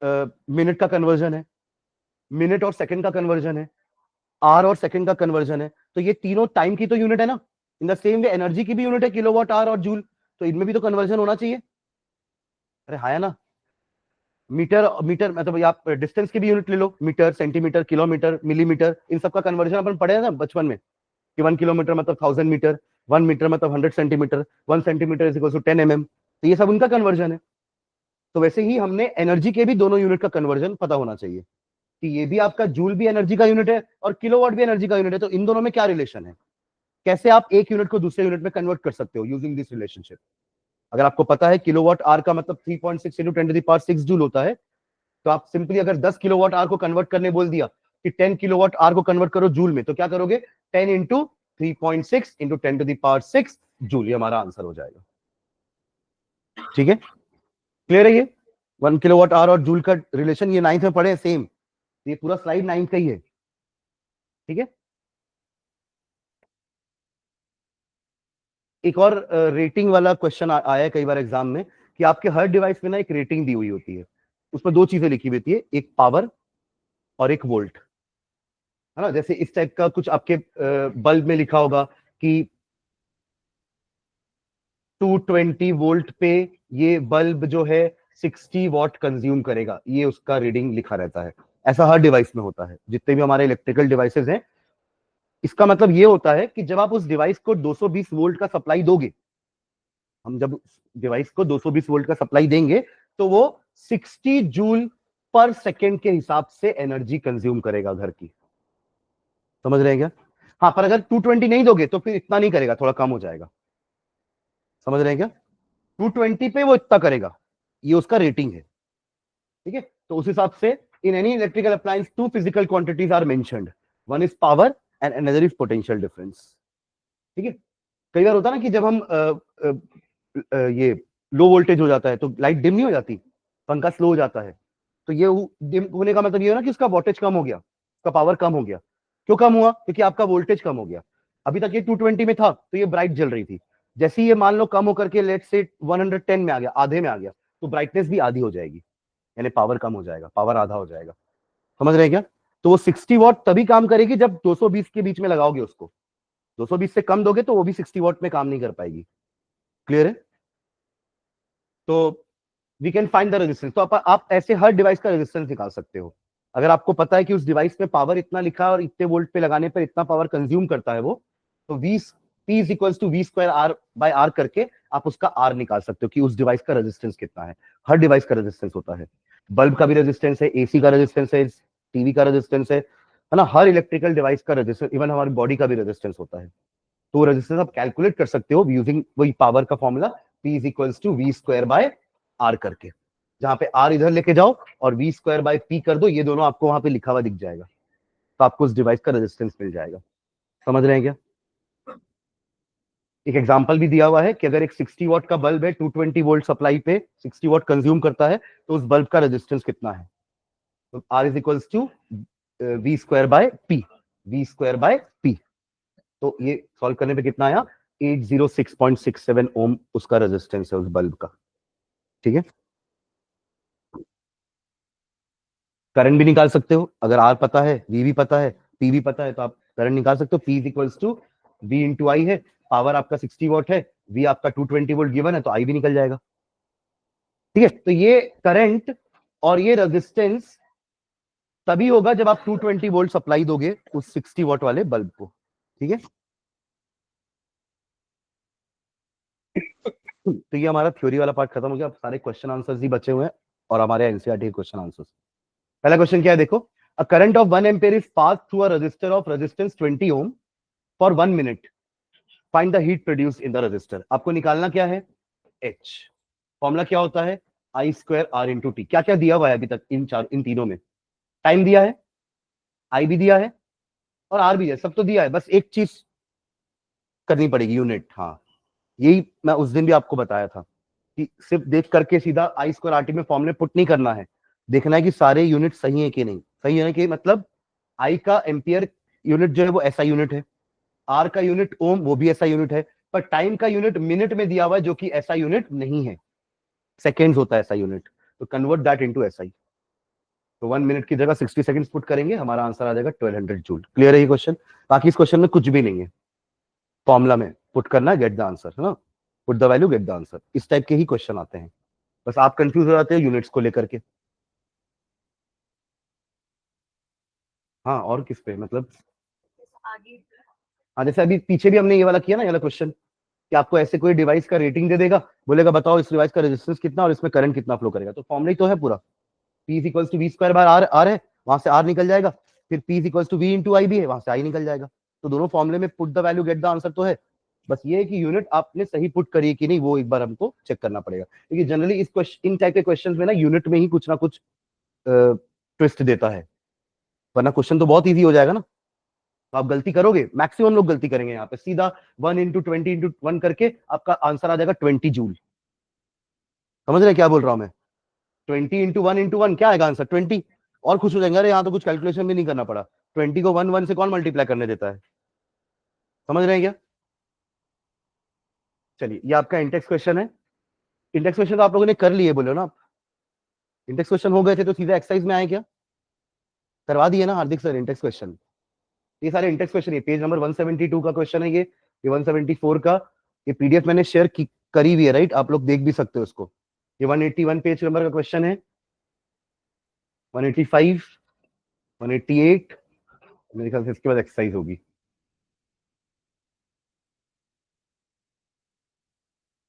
मिनट का कन्वर्जन है, मिनट और सेकंड का कन्वर्जन है, आर और सेकंड का कन्वर्जन है, तो ये तीनों टाइम की तो यूनिट है ना। In the same way energy की भी यूनिट है, किलोवाट आवर और जूल, तो इनमें भी तो कन्वर्जन होना चाहिए। अरे हाँ है ना, मीटर मीटर मतलब आप डिस्टेंस की भी यूनिट ले लो, मीटर, सेंटीमीटर, किलोमीटर, मिलीमीटर, इन सबका कन्वर्जन अपन पढ़े ना बचपन में, कि 1 किलोमीटर मतलब 1000 मीटर, 1 मीटर मतलब 100 centimetre, 1 centimetre is equal to 10 mm, तो ये सब उनका कन्वर्जन है। तो वैसे ही हमने एनर्जी के भी दोनों यूनिट का कन्वर्जन पता होना चाहिए, कि ये भी आपका जूल भी एनर्जी का यूनिट है और किलोवाट भी एनर्जी का यूनिट है, तो इन दोनों में क्या रिलेशन है, कैसे आप एक यूनिट को दूसरे यूनिट में कन्वर्ट कर सकते हो यूजिंग दिस रिलेशनशिप। अगर आपको पता है किलोवाट आर का मतलब 3.6 into 10 to the power 6 joule होता है, तो आप सिंपली अगर 10 किलोवाट आर को कन्वर्ट करने बोल दिया कि 10 किलोवाट आर को कन्वर्ट करो जूल में, तो क्या करोगे, 10 into 3.6 into 10 to the power 6 joule, ये हमारा आंसर हो जाएगा। ठीक है, क्लियर है ये 1 किलोवाट आर और जूल का रिलेशन, ये 9th में पढ़े सेम, ये पूरा स्लाइड 9th का ही है। ठीक है, एक और रेटिंग वाला क्वेश्चन आया है कई बार एग्जाम में, कि आपके हर डिवाइस में ना एक रेटिंग दी हुई होती है, उसमें दो चीजें लिखी हुई होती है, एक पावर और एक वोल्ट, है ना। जैसे इस टाइप का कुछ आपके बल्ब में लिखा होगा कि 220 वोल्ट पे ये बल्ब जो है 60 वॉट कंज्यूम करेगा, ये उसका रीडिंग लिखा रहता है। ऐसा हर डिवाइस में होता है, जितने भी हमारे इलेक्ट्रिकल डिवाइसेस हैं। इसका मतलब ये होता है कि जब आप उस डिवाइस को 220 वोल्ट का सप्लाई दोगे, हम जब डिवाइस को 220 वोल्ट का सप्लाई देंगे, तो वो 60 जूल पर सेकेंड के हिसाब से एनर्जी कंज्यूम करेगा घर की। समझ रहे हैं क्या? हाँ, पर अगर 220 नहीं दोगे तो फिर इतना नहीं करेगा, थोड़ा कम हो जाएगा। समझ रहे हैं क्या? 220 पे वो इतना करेगा, ये उसका रेटिंग है। ठीक है, तो उस हिसाब से in any electrical appliance two physical quantities are mentioned, one is power and another is potential difference. ठीक है, कई बार होता है ना कि जब हम ये लो वोल्टेज हो जाता है तो लाइट डिम नहीं हो जाती, पंखा स्लो हो जाता है, तो ये डिम होने का मतलब ये है ना कि उसका वोल्टेज कम हो गया, उसका पावर कम हो गया। क्यों कम हुआ? क्योंकि आपका वोल्टेज कम हो गया। अभी तक ये 220 में था तो ये ब्राइट जल रही थी, जैसे ही ये मान लो कम होकर के लेट से 110 में आ गया, आधे में आ गया, तो ब्राइटनेस भी आधी हो जाएगी, यानी पावर कम हो जाएगा, पावर आधा हो जाएगा। समझ रहे हैं क्या? तो वो 60 वॉट तभी काम करेगी जब 220 के बीच में लगाओगे उसको, 220 से कम दोगे तो वो भी 60 वॉट में काम नहीं कर पाएगी। क्लियर है? तो we can find the resistance. तो आप ऐसे हर डिवाइस का रेजिस्टेंस निकाल सकते हो। अगर आपको पता है कि उस डिवाइस में पावर इतना लिखा है और इतने वोल्ट पे लगाने पर इतना पावर कंज्यूम करता है वो, तो we P is equals to V square R by R करके आप उसका आर निकाल सकते हो कि उस डिवाइस का रेजिस्टेंस कितना है। हर डिवाइस का रेजिस्टेंस होता है, बल्ब का भी रेजिस्टेंस है, एसी का रेजिस्टेंस है, टीवी का रेजिस्टेंस है ना, हर इलेक्ट्रिकल डिवाइस का रेजिस्टेंस, इवन हमारी बॉडी का भी रेजिस्टेंस होता है। तो रेजिस्टेंस आप कैलकुलेट कर सकते हो यूजिंग वही पावर का formula P is equals to V square by R करके, जहां पे आर इधर लेके जाओ और वी स्क्वायर बाय पी कर दो, ये दोनों आपको वहां पे लिखा हुआ दिख जाएगा, तो आपको उस डिवाइस का रेजिस्टेंस मिल जाएगा। समझ रहे हैं क्या? एक एग्जांपल भी दिया हुआ है कि अगर एक 60 वॉट का बल्ब है 220 वोल्ट सप्लाई पे 60 वॉट कंज्यूम करता है, तो उस बल्ब का रेजिस्टेंस कितना है। तो R is equals to V square by P, V square by P. तो ये सॉल्व करने पे कितना आया, 806.67 ओम उसका रेजिस्टेंस है उस बल्ब का। ठीक है, करंट भी निकाल सकते हो, अगर आर पता है, वी भी पता है, पी भी पता है, तो आप करंट निकाल सकते हो। P is equals to V into I है, पावर आपका 60 वॉट है, वी आपका 220 वोल्ट गिवन है, तो आई भी निकल जाएगा। ठीक है, तो ये करंट और ये रेजिस्टेंस तभी होगा जब आप 220 वोल्ट सप्लाई दोगे उस 60 वॉट वाले बल्ब को। ठीक है, तो ये हमारा थ्योरी वाला पार्ट खत्म हो गया। अब सारे क्वेश्चन आंसर्स ही बचे हुए हैं और हमारे एनसीईआरटी के क्वेश्चन आंसर्स। पहला क्वेश्चन क्या है देखो, a current of 1 ampere is pass through a resistor of resistance 20 ohm for 1 minute, find the heat produce in the resistor. आपको निकालना क्या है, एच। फॉर्मूला क्या होता है, I square R into T. क्या क्या दिया हुआ है अभी तक इन तीनों में, टाइम दिया है, आई भी दिया है और आर भी है, सब तो दिया है, बस एक चीज करनी पड़ेगी, यूनिट। हाँ, यही मैं उस दिन भी आपको बताया था कि सिर्फ देख करके सीधा आई स्क्वायर आर टी में फॉर्मूले पुट नहीं करना है, देखना है कि सारे यूनिट सही है कि नहीं। सही है कि मतलब आई का एम्पियर यूनिट जो है वो ऐसा यूनिट है, आर का यूनिट ओम वो भी ऐसा यूनिट है, पर टाइम का यूनिट मिनट में दिया हुआ है जो कि ऐसा यूनिट नहीं है, सेकेंड्स होता है ऐसा यूनिट, तो कन्वर्ट दैट इनटू एसआई। तो 1 मिनट की जगह 60 सेकंड्स पुट करेंगे, हमारा आंसर आ जाएगा 1200 जूल। क्लियर है ये क्वेश्चन? बाकी इस क्वेश्चन में कुछ भी नहीं है, फॉर्मूला में पुट करना, गेट द आंसर, है ना, put the value get the answer, इस टाइप के ही क्वेश्चन आते हैं। बस आप कंफ्यूज हो जाते हैं यूनिट्स को लेकर के। हाँ, और किस पे मतलब, हाँ जैसे अभी पीछे भी हमने ये वाला किया ना, ये वाला क्वेश्चन, कि आपको ऐसे कोई डिवाइस का रेटिंग दे देगा, बोलेगा बताओ इस डिवाइस का रेजिस्टेंस कितना और इसमें करंट कितना फ्लो करेगा, तो फॉर्मूला ही तो है पूरा, P is equals to V square by R, R है वहां से आर निकल जाएगा, फिर P is equals to V into I भी है, वहां से आई निकल जाएगा। तो दोनों फॉर्मूले में put the value get the answer तो है, बस ये है कि यूनिट आपने सही पुट करी है कि नहीं, वो एक बार हमको चेक करना पड़ेगा, क्योंकि जनरली इस क्वेश्चन, इन टाइप के क्वेश्चन में ना यूनिट में ही कुछ ना कुछ ट्विस्ट देता है, वरना क्वेश्चन तो बहुत ईजी हो जाएगा ना। तो आप गलती करोगे, मैक्सिमम लोग गलती करेंगे यहाँ पे, सीधा 1 इंटू 20 इंटू 1 करके आपका आंसर आ जाएगा 20 जूल। समझ रहे क्या बोल रहा हूं मैं, 20 इंटू वन क्या आएगा आंसर 20, और खुश हो जाएंगे, अरे यहाँ तो कुछ कैलकुलेशन भी नहीं करना पड़ा, 20 को 1 से कौन मल्टीप्लाई करने देता है। समझ रहे हैं क्या? चलिए, ये आपका इंडेक्स क्वेश्चन है। इंडेक्स क्वेश्चन तो आप लोगों ने कर लिए बोलो ना, आप इंडेक्स क्वेश्चन हो गए थे तो सीधा एक्सरसाइज में आए क्या, करवा दिए ना हार्दिक सर इंडेक्स क्वेश्चन। ये सारे इंडेक्स क्वेश्चन, ये पेज नंबर 172 का क्वेश्चन है, ये 174 का, ये पीडीएफ मैंने शेयर करी हुई है, राइट, आप लोग देख भी सकते हो उसको। ये 181 पेज नंबर का क्वेश्चन है, 185, 188, मेरे ख्याल से इसके बाद एक्सरसाइज होगी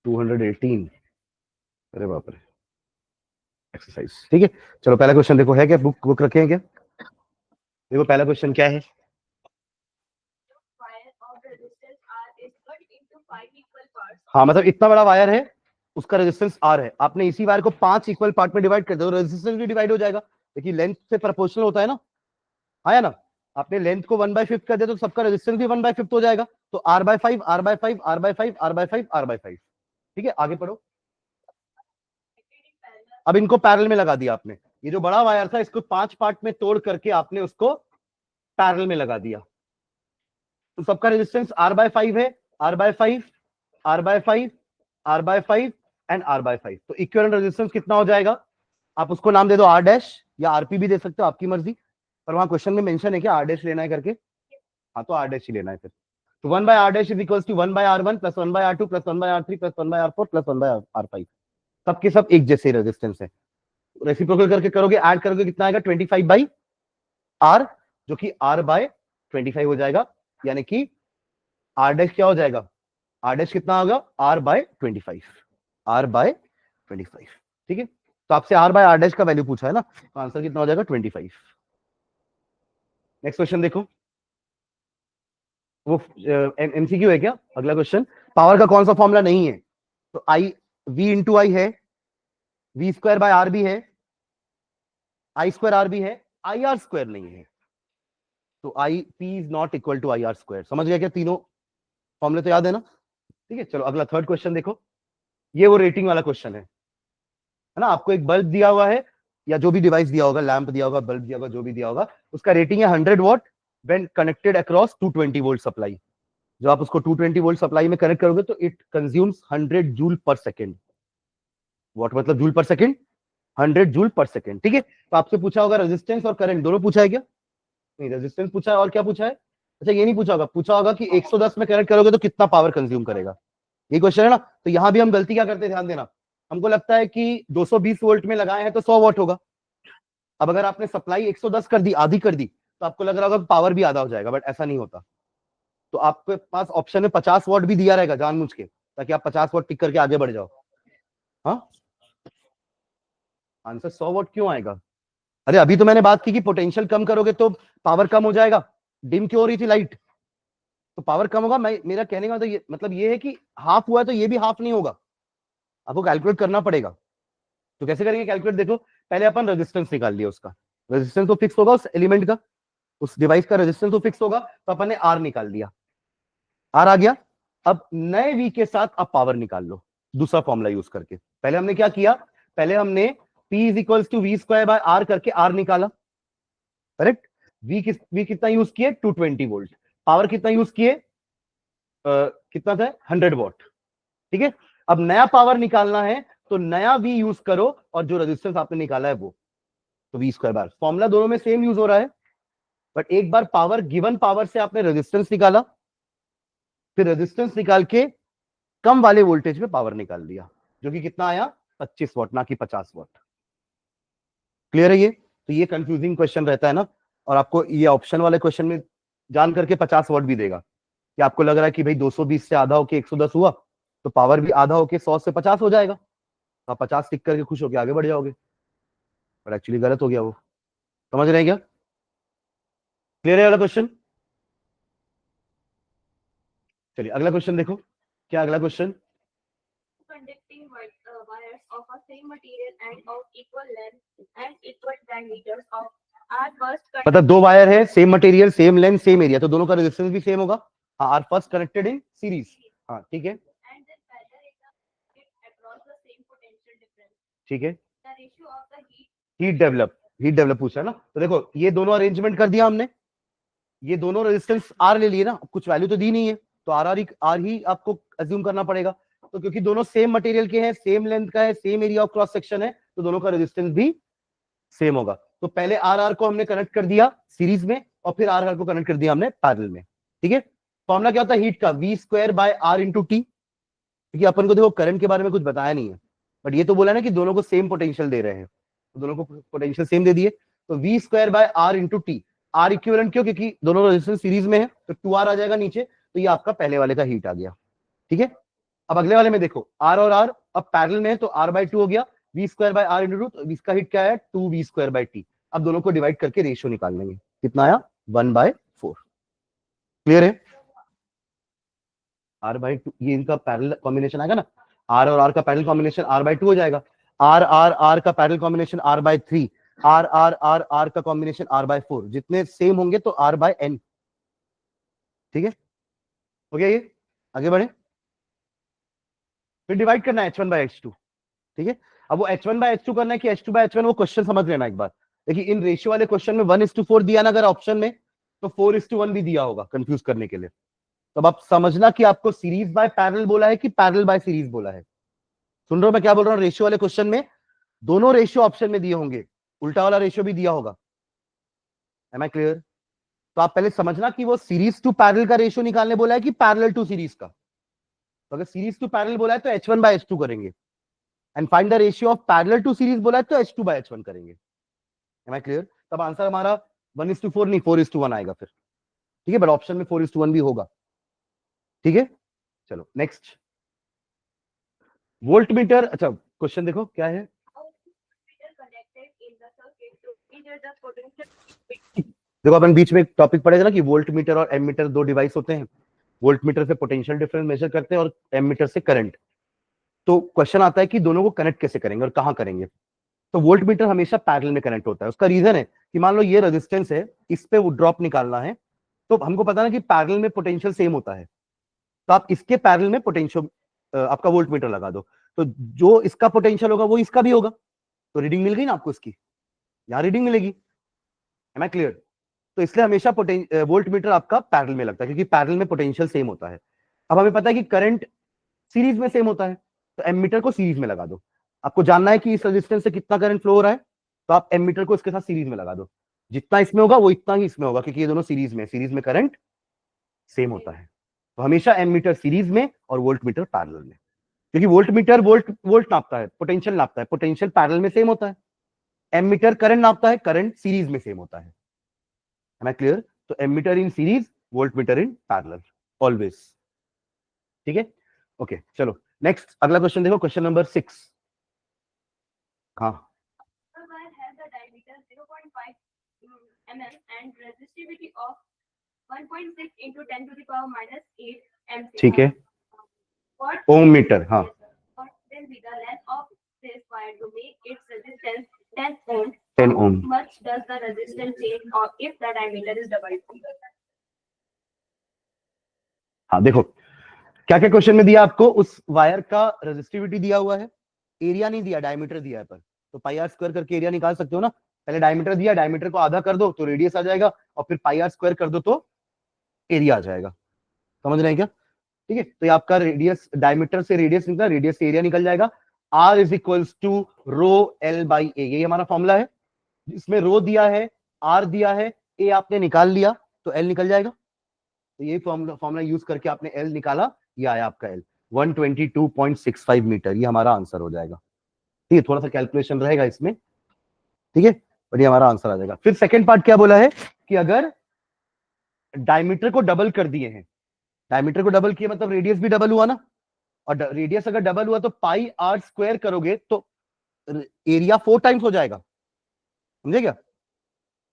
218। अरे बाप रे, एक्सरसाइज। ठीक है, चलो पहला क्वेश्चन देखो, है क्या, बुक रखे हैं क्या? देखो पहला क्वेश्चन क्या है, हाँ मतलब इतना बड़ा वायर है, उसका रेजिस्टेंस आर है, आपने इसी वायर को 5 इक्वल पार्ट में डिवाइड कर दो, रेजिस्टेंस भी डिवाइड हो जाएगा, देखिए लेंथ से प्रोपोर्शनल होता है ना, आया ना, आपने लेंथ को 1/5 कर दिया तो सबका रेजिस्टेंस भी 1/5 हो जाएगा, तो R/5 R/5 R/5 R/5 R/5। ठीक है, आगे पढ़ो। अब इनको पैरेलल में लगा दिया आपने, ये जो बड़ा वायर था इसको 5 पार्ट में तोड़ करके आपने उसको पैरेलल में लगा दिया, तो सबका रेजिस्टेंस R/5 है, R/5 R/5 R/5 and R/5, तो इक्विवेलेंट रेजिस्टेंस कितना हो जाएगा, आप उसको नाम दे दो R डैश या आरपी भी दे सकते हो, आपकी मर्जी, पर वहां क्वेश्चन में मेंशन है कि R डैश लेना है करके, हाँ तो R डैश ही लेना है फिर। तो 1/R dash is equals to 1/R1 plus 1/R2 plus 1/R3 plus 1/R4 plus 1/R5, सबके सब एक जैसे रेजिस्टेंस है, रेसिप्रोकल करके करोगे, ऐड करोगे कितना आएगा 25/R, जो कि R/25 हो जाएगा, यानी कि R डैश क्या हो जाएगा आर डैश कितना होगा, आर बाय 25, आर बाय 25। ठीक है, तो आपसे आर बाय आर डैश का वैल्यू पूछा है ना, तो आंसर कितना हो जाएगा 25। नेक्स्ट क्वेश्चन देखो, वो एमसीक्यू है क्या? अगला क्वेश्चन, पावर का कौन सा फॉर्मूला नहीं है? तो आई वी इंटू आई है, वी स्क्वायर बाय आर भी है, आई स्क्वायर आर भी है, आई आर स्क्वायर नहीं है। तो I P is not equal to I R square. समझ गया क्या? तीनों फॉर्मूले तो याद है ना? ठीक है, चलो अगला थर्ड क्वेश्चन देखो, ये वो रेटिंग वाला क्वेश्चन है ना। आपको एक बल्ब दिया हुआ है, या जो भी डिवाइस दिया होगा, लैंप दिया होगा, बल्ब दिया होगा, जो भी दिया होगा, उसका रेटिंग है 100 what when connected across 220 volt supply. जो आप उसको 220 वोल्ट सप्लाई में कनेक्ट करोगे तो it consumes 100 joule per second. Watt मतलब joule per second, 100 joule per second. ठीक है, तो आपसे पूछा होगा रेजिस्टेंस और करंट दोनों पूछा है क्या? नहीं, रेजिस्टेंस पूछा है और क्या पूछा है? अच्छा, ये नहीं पूछा होगा, पूछा होगा कि 110 में कनेक्ट करोगे तो कितना पावर कंज्यूम करेगा, ये क्वेश्चन है ना। तो यहां भी हम गलती क्या करते हैं, ध्यान देना। हमको लगता है कि 220 वोल्ट में लगाए हैं तो 100 वॉट होगा। अब अगर आपने सप्लाई 110 कर दी, आधी कर दी, तो आपको लग रहा होगा पावर भी आधा हो जाएगा, बट ऐसा नहीं होता। तो आपके पास ऑप्शन में 50 वॉट भी दिया रहेगा जानबूझ के, ताकि आप 50 वॉट टिक करके आगे बढ़ जाओ। हाँ, आंसर 100 वॉट क्यों आएगा? अरे अभी तो मैंने बात की कि पोटेंशियल कम करोगे तो पावर कम हो जाएगा। डिम क्यों हो रही थी लाइट? तो पावर कम होगा। मेरा कहने का मतलब ये है कि हाफ हुआ है तो ये भी हाफ नहीं होगा, आपको कैलकुलेट करना पड़ेगा। तो कैसे करेंगे कैलकुलेट? देखो, पहले अपन रेजिस्टेंस निकाल लिया, उसका रेजिस्टेंस तो फिक्स होगा, उस एलिमेंट का, उस डिवाइस का रेजिस्टेंस तो फिक्स होगा, तो अपन ने आर निकाल दिया, आर आ गया। अब नए वी के साथ आप पावर निकाल लो, दूसरा फॉर्मूला यूज करके। पहले हमने क्या किया, पहले हमने P is equals to V square by R करके आर निकाला, करेक्ट। वी कितना यूज किए, 220 वोल्ट। पावर कितना यूज किए, कितना था, 100 वॉट। ठीक है, अब नया पावर निकालना है तो नया वी यूज करो, और जो रेजिस्टेंस आपने निकाला है वो, तो वी स्क्वायर बार। फॉर्मूला दोनों में सेम यूज हो रहा है, बट एक बार पावर, गिवन पावर से आपने रेजिस्टेंस निकाला, फिर रेजिस्टेंस निकाल के कम वाले वोल्टेज में पावर निकाल दिया, जो कि कितना आया, 25 वॉट, ना कि 50 वॉट। क्लियर है ये? तो ये कंफ्यूजिंग क्वेश्चन रहता है ना, और आपको ये ऑप्शन वाले क्वेश्चन में जान करके 50 वॉट भी देगा, कि आपको लग रहा है कि भाई 220 से आधा होके 110 हुआ, तो पावर भी आधा होके 100 से 50 हो जाएगा, तो आप 50 टिक करके खुश होके आगे बढ़ जाओगे, पर एक्चुअली गलत हो गया वो। समझ रहे हैं क्या? क्लियर है वाला क्वेश्चन? चलिए अगला क्वेश्चन देखो, क्या अगला question, Conducting wires of a same material and of equal length and equal diameters of are first मतलब दो वायर है, same material, same length, same area, तो दोनों का रेजिस्टेंस भी सेम होगा। हाँ, are first connected in series. हाँ ठीक है, and then parallel across the same potential difference. ठीक है। The ratio of the heat develop पूछा है ना, तो देखो ये दोनों अरेंजमेंट कर दिया हमने, ये दोनों रेजिस्टेंस आर ले लिए ना, कुछ वैल्यू तो दी नहीं है, तो आर ही आपको अज्यूम करना पड़ेगा। तो क्योंकि दोनों सेम मटेरियल के हैं, सेम लेंथ का है, same area of cross section है, तो दोनों का रेजिस्टेंस भी सेम होगा। तो पहले आर को हमने कनेक्ट कर दिया सीरीज में, और फिर आर को कनेक्ट कर दिया हमने पैरेलल में। ठीक है, फॉर्मूला क्या होता है हीट का, V square by R into T. क्योंकि अपन को देखो करंट के बारे में कुछ बताया नहीं है, बट ये तो बोला ना कि दोनों को सेम पोटेंशियल दे रहे हैं, तो दोनों को पोटेंशियल सेम दे दिए, तो V square by R into T. R equivalent क्यों, क्योंकि दोनों रेजिस्टेंस सीरीज में है, तो 2R आ जाएगा नीचे, तो ये आपका पहले वाले का हीट आ गया। ठीक है, अब अगले वाले में देखो, आर और आर अब पैरेलल में है, तो आर बाय 2 हो गया, V square by R into 2, तो इसका हीट क्या है, 2V स्क्वायर बाय टी। अब दोनों को डिवाइड करके रेशियो निकाल लेंगे, कितना आया, 1/4। क्लियर है? आर बाय 2, ये इनका पैरेलल कॉम्बिनेशन आएगा ना, आर और आर का पैरेलल कॉम्बिनेशन आर बाय 2 हो जाएगा, आर आर आर का parallel combination R by 3, R R R R का कॉम्बिनेशन आर बाय 4, जितने सेम होंगे तो आर बाय एन। ठीक है, हो गया ये, आगे बढ़े। फिर डिवाइड करना है H1 बाय H2। ठीक है, अब वो H1 बाय H2 करना है कि H2 बाय H1, वो क्वेश्चन समझ लेना एक बार। देखिए इन रेशियो वाले क्वेश्चन में 1:4 दिया ना अगर ऑप्शन में, तो 4:1 भी दिया होगा कंफ्यूज करने के लिए। तब आप समझना कि आपको सीरीज बाय पैरेलल बोला है कि पैरेलल बाय सीरीज बोला है। सुन रहे हो मैं क्या बोल रहा हूँ? रेशियो वाले क्वेश्चन में दोनों रेशियो ऑप्शन में दिए होंगे, उल्टा वाला रेशियो भी दिया होगा। Am I clear? तो आप पहले समझना कि वो सीरीज टू पैरेलल का रेशियो निकालने बोला है कि पैरेलल टू सीरीज का। तो अगर सीरीज टू पैरेलल बोला है तो H1 बाय H2 करेंगे, and find the ratio of parallel to series बोला है तो H2 बाय H1 करेंगे। Am I clear? तब आंसर हमारा 1:4 नहीं 4:1 आएगा फिर। ठीक है, बट ऑप्शन में 4:1 भी होगा। ठीक है, चलो नेक्स्ट, वोल्ट मीटर। अच्छा क्वेश्चन देखो क्या है, Connected in the circuit to measure the potential. देखो अपन बीच में एक टॉपिक पढ़े थे ना कि वोल्ट मीटर और एमीटर दो डिवाइस होते हैं। वोल्ट मीटर से पोटेंशियल डिफरेंस मेजर करते हैं और एमीटर से करंट। तो क्वेश्चन आता है कि दोनों को कनेक्ट कैसे करेंगे और कहाँ करेंगे। तो वोल्ट मीटर हमेशा पैरेलल में कनेक्ट होता है। उसका रीजन है कि मान लो ये रेजिस्टेंस है, इस पे वो ड्रॉप निकालना है, तो हमको पता ना कि पैरेलल में पोटेंशियल सेम होता है, तो आप इसके पैरेलल में पोटेंशियल आपका वोल्ट मीटर लगा दो, तो जो इसका पोटेंशियल होगा वो इसका भी होगा, तो रीडिंग मिल गई ना आपको इसकी, यहाँ रीडिंग मिलेगी। Am I clear? तो इसलिए हमेशा वोल्ट मीटर आपका पैरेलल में लगता है, क्योंकि पैरेलल में पोटेंशियल सेम होता है। अब हमें पता है कि करंट सीरीज में सेम होता है, तो एमीटर को सीरीज में लगा दो। आपको जानना है कि इस रेजिस्टेंस से कितना करंट फ्लो हो रहा है, तो आप एमीटर को इसके साथ सीरीज में लगा दो। जितना इसमें होगा वो इतना ही इसमें होगा, क्योंकि ये दोनों सीरीज में करंट सेम होता है। तो हमेशा एमीटर सीरीज में और वोल्ट मीटर पैरेलल में, क्योंकि वोल्ट मीटर वोल्ट नापता है, पोटेंशियल नापता है, पोटेंशियल पैरेलल में सेम होता है। एमीटर करंट नापता है, करंट सीरीज में सेम होता है। Am I clear? तो ammeter in series, voltmeter in parallel always. ठीक है, ओके चलो नेक्स्ट अगला क्वेश्चन देखो, क्वेश्चन नंबर 6। हाँ The wire has a diameter 0.5 mm and resistivity of 1.6 into 10 to the power minus 8 mc. ठीक है, What Om metre. हाँ what will be the length of this wire to make its resistance 10 ohm? 10 ohm। How much does the resistance change or if the diameter is doubled? हाँ देखो क्या क्या question में दिया आपको, उस वायर का रेजिस्टिविटी दिया हुआ है, एरिया नहीं दिया, डायमीटर दिया है, पर तो पाई आर स्क्वायर करके एरिया निकाल सकते हो ना। पहले डायमीटर दिया, डायमीटर को आधा कर दो तो रेडियस आ जाएगा, और फिर पाई आर स्क्वायर कर दो तो एरिया आ जाएगा। समझ रहे हैं क्या? ठीक है, तो ये आपका रेडियस, डायमीटर से रेडियस निकला, रेडियस से एरिया निकल जाएगा। R is equals to rho L by A, ये हमारा फॉर्मूला है। इसमें रो दिया है, आर दिया है, ए आपने निकाल लिया तो एल निकल जाएगा। तो ये फॉर्मूला यूज करके आपने एल निकाला, ये आया आपका एल 122.65 मीटर, ये हमारा आंसर हो जाएगा। ठीक है, थोड़ा सा कैलकुलेशन रहेगा इसमें, ठीक है, बट ये हमारा आंसर आ जाएगा। फिर सेकंड पार्ट क्या बोला है कि अगर डायमीटर को डबल कर दिए हैं, डायमीटर को डबल किया मतलब रेडियस भी डबल हुआ ना, और रेडियस अगर डबल हुआ तो पाई आर स्क्वायर करोगे तो एरिया 4 टाइम्स हो जाएगा। समझे क्या?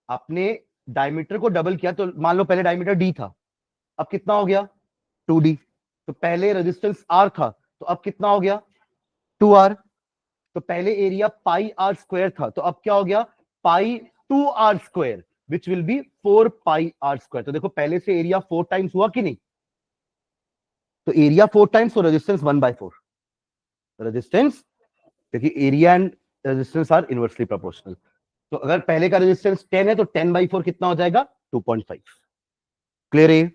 आपने डायमीटर को डबल किया तो मान लो पहले डायमीटर डी था, अब कितना हो गया 2d। तो पहले रेजिस्टेंस r था तो अब कितना हो गया 2r। तो पहले एरिया पाई आर स्क्वायर था तो अब क्या हो गया pi 2r square, which will be 4 pi r square. तो देखो पहले से एरिया 4 टाइम्स हुआ कि नहीं, तो एरिया 4 टाइम्स और रेजिस्टेंस 1/4। रेजिस्टेंस, क्योंकि area and resistance R inversely proportional, तो अगर पहले का रेजिस्टेंस 10 है तो 10/4 कितना हो जाएगा 2.5। क्लियर है?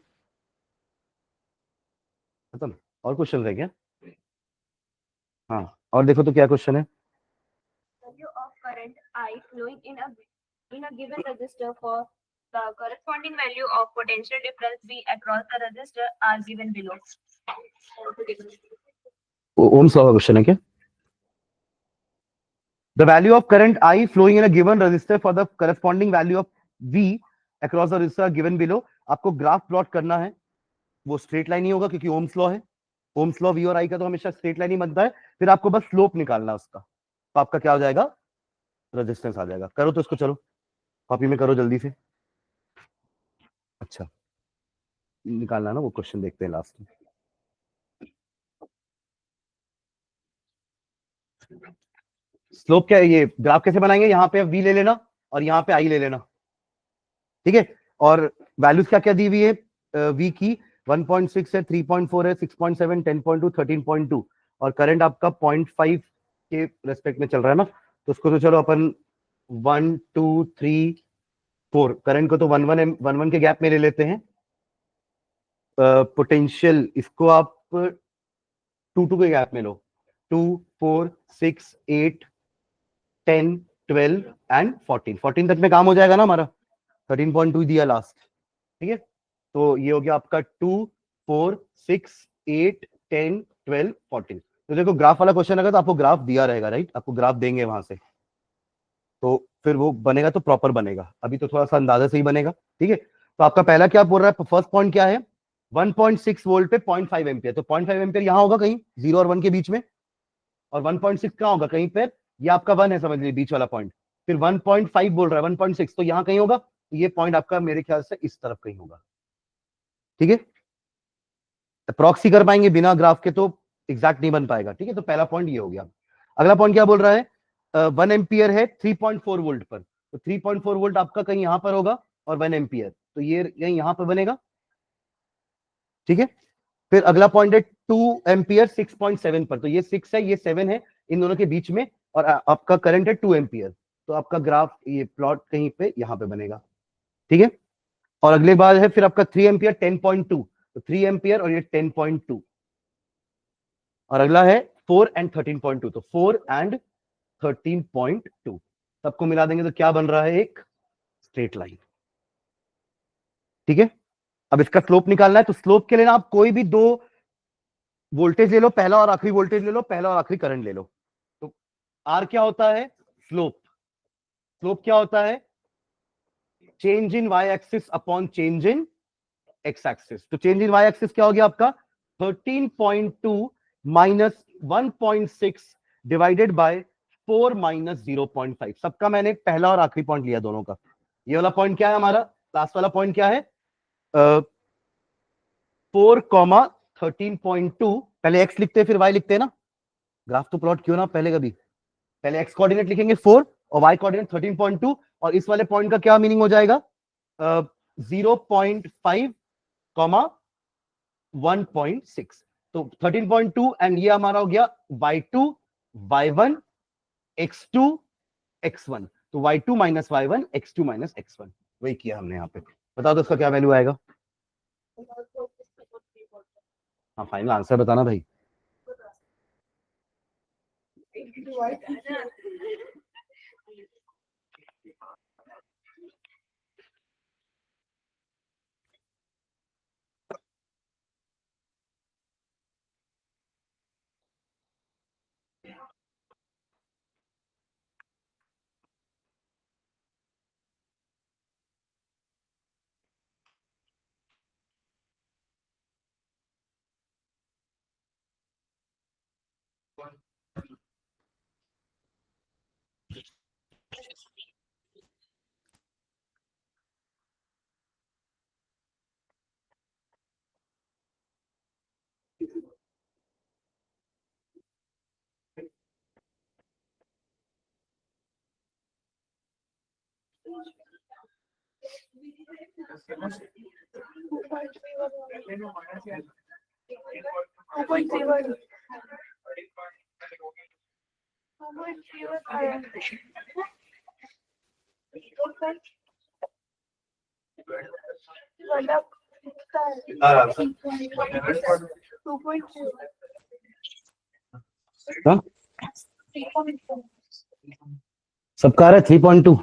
खत्म? और क्वेश्चन है क्या? हाँ, और देखो तो क्या क्वेश्चन है। Value of current I flowing in a given resistor for the corresponding value of potential difference V across the resistor are given below. Ohm's law का क्वेश्चन है क्या? The value of current I flowing in a given resistor for the corresponding value of V across the resistor are given below। आपको graph plot करना है, वो straight line ही होगा क्योंकि Ohm's law है। ओम्स लॉ वी और आई का तो हमेशा स्ट्रेट लाइन ही बनता है। फिर आपको बस स्लोप निकालना है उसका, तो आपका क्या हो जाएगा रेजिस्टेंस आ जाएगा। करो तो इसको, चलो कॉपी में करो जल्दी से। अच्छा निकालना ना वो क्वेश्चन, देखते हैं लास्ट में। स्लोप क्या है, ये ग्राफ कैसे बनाएंगे, यहाँ पे वी ले लेना और यहाँ पे आई ले लेना, ठीक है। और वैल्यूज क्या क्या दी हुई है वी की, 1.6 है, 3.4 है, 6.7, 10.2, 13.2, और करंट आपका 0.5 के रेस्पेक्ट में चल रहा है ना, तो उसको तो चलो अपन 1 2 3 4 करंट को तो 1 के गैप में ले लेते हैं। पोटेंशियल इसको आप 2 के गैप में लो, 2 4 6 8 10 12 एंड 14 तक में काम हो जाएगा ना हमारा। 13.2 दिया लास्ट, ठीक है। तो ये हो गया आपका 2 4 6 8 10 12 14। तो देखो ग्राफ वाला क्वेश्चन अगर तो आपको ग्राफ दिया रहेगा, राइट, आपको ग्राफ देंगे वहां से, तो फिर वो बनेगा तो प्रॉपर बनेगा, अभी तो थोड़ा सा अंदाजा से ही बनेगा, ठीक है। तो आपका पहला क्या बोल रहा है, फर्स्ट पॉइंट क्या है, 1.6 वोल्ट पे 0.5 एम्पियर, तो 0.5 एम्पियर यहां होगा कहीं 0 और 1 के बीच में, और 1.6 कहां होगा कहीं पे, ये आपका 1 है समझ लीजिए बीच वाला पॉइंट, फिर 1.5 बोल रहा है 1.6, तो यहां कहीं होगा, तो ये पॉइंट आपका मेरे ख्याल से इस तरफ कहीं होगा। ठीक है, प्रॉक्सी कर पाएंगे बिना ग्राफ के तो एग्जैक्ट नहीं बन पाएगा। ठीक है, तो पहला पॉइंट ये हो गया। अगला पॉइंट क्या बोल रहा है, 1 एम्पियर है 3.4 वोल्ट पर, तो 3.4 वोल्ट आपका कहीं यहां पर होगा, और 1 एम्पियर तो ये कहीं यहां पर बनेगा। ठीक है, फिर अगला पॉइंट है 2 एम्पियर 6.7 पर, तो ये 6 है ये 7 है, इन दोनों के बीच में, और आपका करंट है 2 एम्पियर, तो आपका ग्राफ ये प्लॉट कहीं पे यहां पे बनेगा। ठीक है, और अगले बार है फिर आपका 3 एम्पियर 10.2, तो 3 एम्पियर और ये 10.2, और अगला है 4 एंड 13.2, तो 4 एंड 13.2 सबको मिला देंगे तो क्या बन रहा है, एक स्ट्रेट लाइन। ठीक है, अब इसका स्लोप निकालना है, तो स्लोप के लिए ना आप कोई भी दो वोल्टेज ले लो, पहला और आखिरी वोल्टेज ले लो, पहला और आखिरी करंट ले लो। तो आर क्या होता है, स्लोप, स्लोप क्या होता है, change in Y axis upon change in X axis. तो चेंज इन वाई एक्सिस क्या हो गया आपका 13.2 माइनस 1.6 डिवाइडेड बाय 4 माइनस 0.5। सबका मैंने पहला और आखिरी पॉइंट लिया दोनों का। ये वाला पॉइंट क्या है हमारा, लास्ट वाला पॉइंट क्या है, 4,13.2, पहले एक्स लिखते हैं फिर वाई लिखते हैं ना, ग्राफ तो प्लॉट क्यों ना पहले कभी, पहले एक्स कोऑर्डिनेट लिखेंगे 4 और वाई कोऑर्डिनेट 13.2, और इस वाले पॉइंट का क्या मीनिंग हो जाएगा 0.5 कॉमा 1.6, तो 13.2 एंड ये हमारा हो गया y2 y1 x2 x1, तो y2 minus y1 x2 minus x1, वही किया हमने यहाँ पे। बताओ तो उसका क्या वैल्यू आएगा, हाँ फाइनल आंसर बताना भाई। हाँ? सबका आ रहा है 3.2,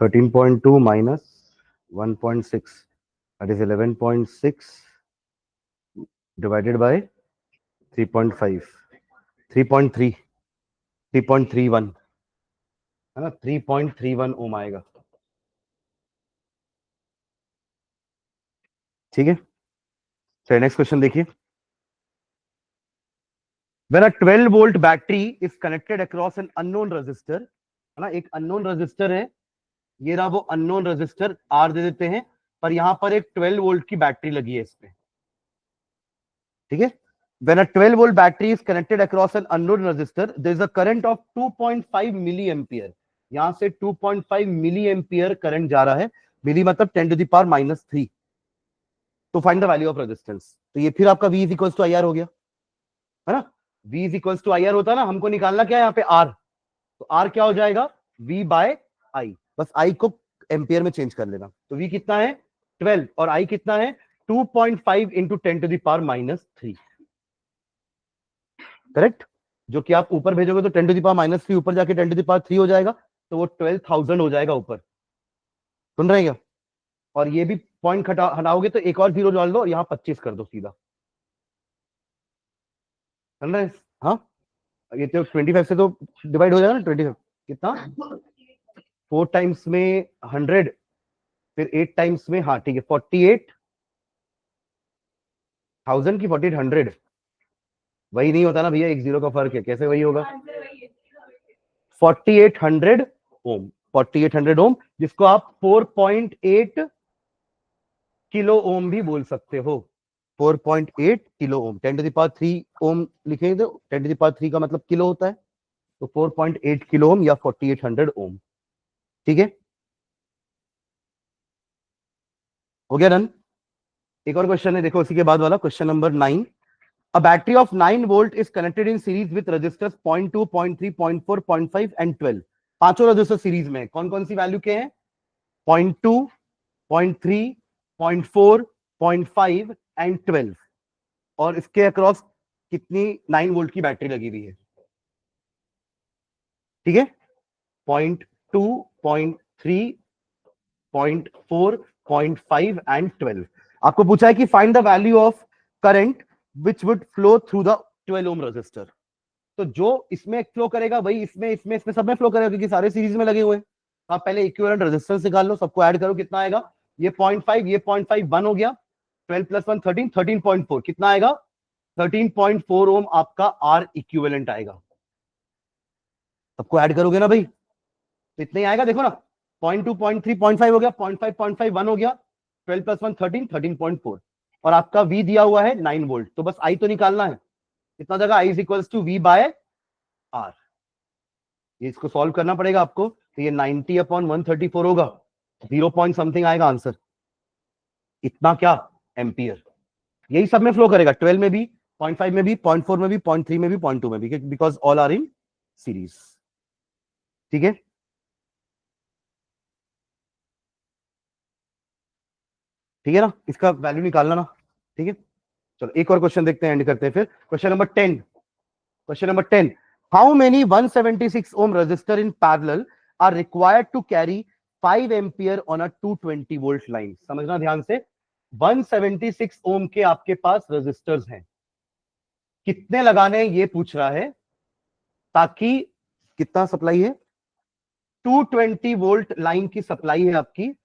$13.2 minus 1.6, that is 11.6 divided by 3.5, 3.3, 3.31 है ना, 3.31 ओम आएगा। ठीक है, तो नेक्स्ट क्वेश्चन देखिए, when a 12 volt battery is connected across an unknown resistor, है ना, एक अननोन रेजिस्टर है, ये रहा वो अननोन रेजिस्टर आर दे देते हैं, पर यहां पर एक 12 वोल्ट की बैटरी लगी है इसमें। ठीक है, when a 12 volt battery is connected across an unknown resistor there is a current of 2.5 milliampere, यहां से 2.5 मिलीएम्पियर करंट जा रहा है, मिली मतलब 10 to the power -3, तो find the value of resistance. तो ये फिर आपका V is equals to I R हो गया, है ना, V is equals to I R होता है ना, हमको निकालना क्या है यहाँ पे R, तो R क्या हो जाएगा V बाय I, बस I को एम्पियर में चेंज कर लेना, तो V कितना है 12 और I कितना है 2.5 into 10 to the power -3, correct, जो कि आप ऊपर भेजोगे तो 10 to the power -3 ऊपर जाके 10 to the power 3 हो जाएगा, तो वो 12,000 हो जाएगा ऊपर, सुन रहे हैं क्या, और ये भी पॉइंट हटाओगे तो एक और जीरो डाल दो और यहाँ 25 कर दो सीधा, समझ रहे हैं? हाँ, ये तो 25 से तो डिवाइड हो जाएगा ना, 25 कितना, 4 टाइम्स में 100, फिर 8 टाइम्स में, हाँ ठीक है, 48,000 की 4800, वही नहीं होता ना भैया, एक जीरो का फर्क है, कैसे वही होगा? 4800 ओम, 4800 ओम, जिसको आप 4.8 किलो ओम भी बोल सकते हो। 4.8 किलो ओम, 10⁻³ ओम लिखेंगे तो 10⁻³ का मतलब किलो होता है, तो 4.8 किलो ओम या 4800 ओम। ठीक है, हो गया डन। एक और क्वेश्चन है, देखो उसी के बाद वाला question number 9। A battery of 9 volt is connected in series with resistors 0.2, 0.3, 0.4, 0.5 and 12। पांचों रजिस्टर सीरीज में, कौन कौन सी वैल्यू के हैं? 0.2, 0.3, 0.4, 0.5 एंड 12। और इसके अक्रॉस कितनी 9 वोल्ट की बैटरी लगी हुई है? ठीक है, 0.2, 0.3, 0.4, 0.5 एंड 12। आपको पूछा है कि find the value of current which would flow through the 12 ohm resistor. तो जो इसमें फ्लो करेगा वही इसमें सब में फ्लो करेगा, क्योंकि सारे सीरीज में लगे हुए हैं। आप पहले इक्विवेलेंट रेजिस्टेंस निकाल लो, सबको ऐड करो, कितना आएगा? ये 0.5, ये 0.5, 1 हो गया, 12 + 1 13, 13.4, कितना आएगा? 13.4 ओम आपका आर इक्विवेलेंट आएगा। सबको ऐड करोगे ना भाई, तो इतना ही आएगा। देखो ना, 0.2, 0.3, 0.5 हो गया, 0.5, 0.5, 1 हो गया, 12 + 1 13, 13.4, और आपका V दिया हुआ है 9 वोल्ट, तो बस I तो निकालना है। कितना जगह I = V/R। ये इसको सॉल्व करना पड़ेगा आपको, तो ये 90/134 होगा, 0 पॉइंट समथिंग आएगा आंसर। इतना क्या एम्पियर, यही सब में फ्लो करेगा, 12 में भी, 0.5 में भी, 0.4 में भी, 0.3 में भी, 0.2 में भी, because all are in series. ठीक है, ठीक है ना, इसका वैल्यू निकालना ना। ठीक है, चलो एक और क्वेश्चन देखते हैं, एंड करते हैं फिर। Question number 10। Question number 10, how many 176 ohm resistor in parallel are required to carry 5 ampere on a 220 volt line? समझना ध्यान से, 176 ओम के आपके पास रजिस्टर्स हैं, कितने लगाने ये पूछ रहा है, ताकि कितना सप्लाई है? 220 वोल्ट लाइन की सप्लाई है आपकी,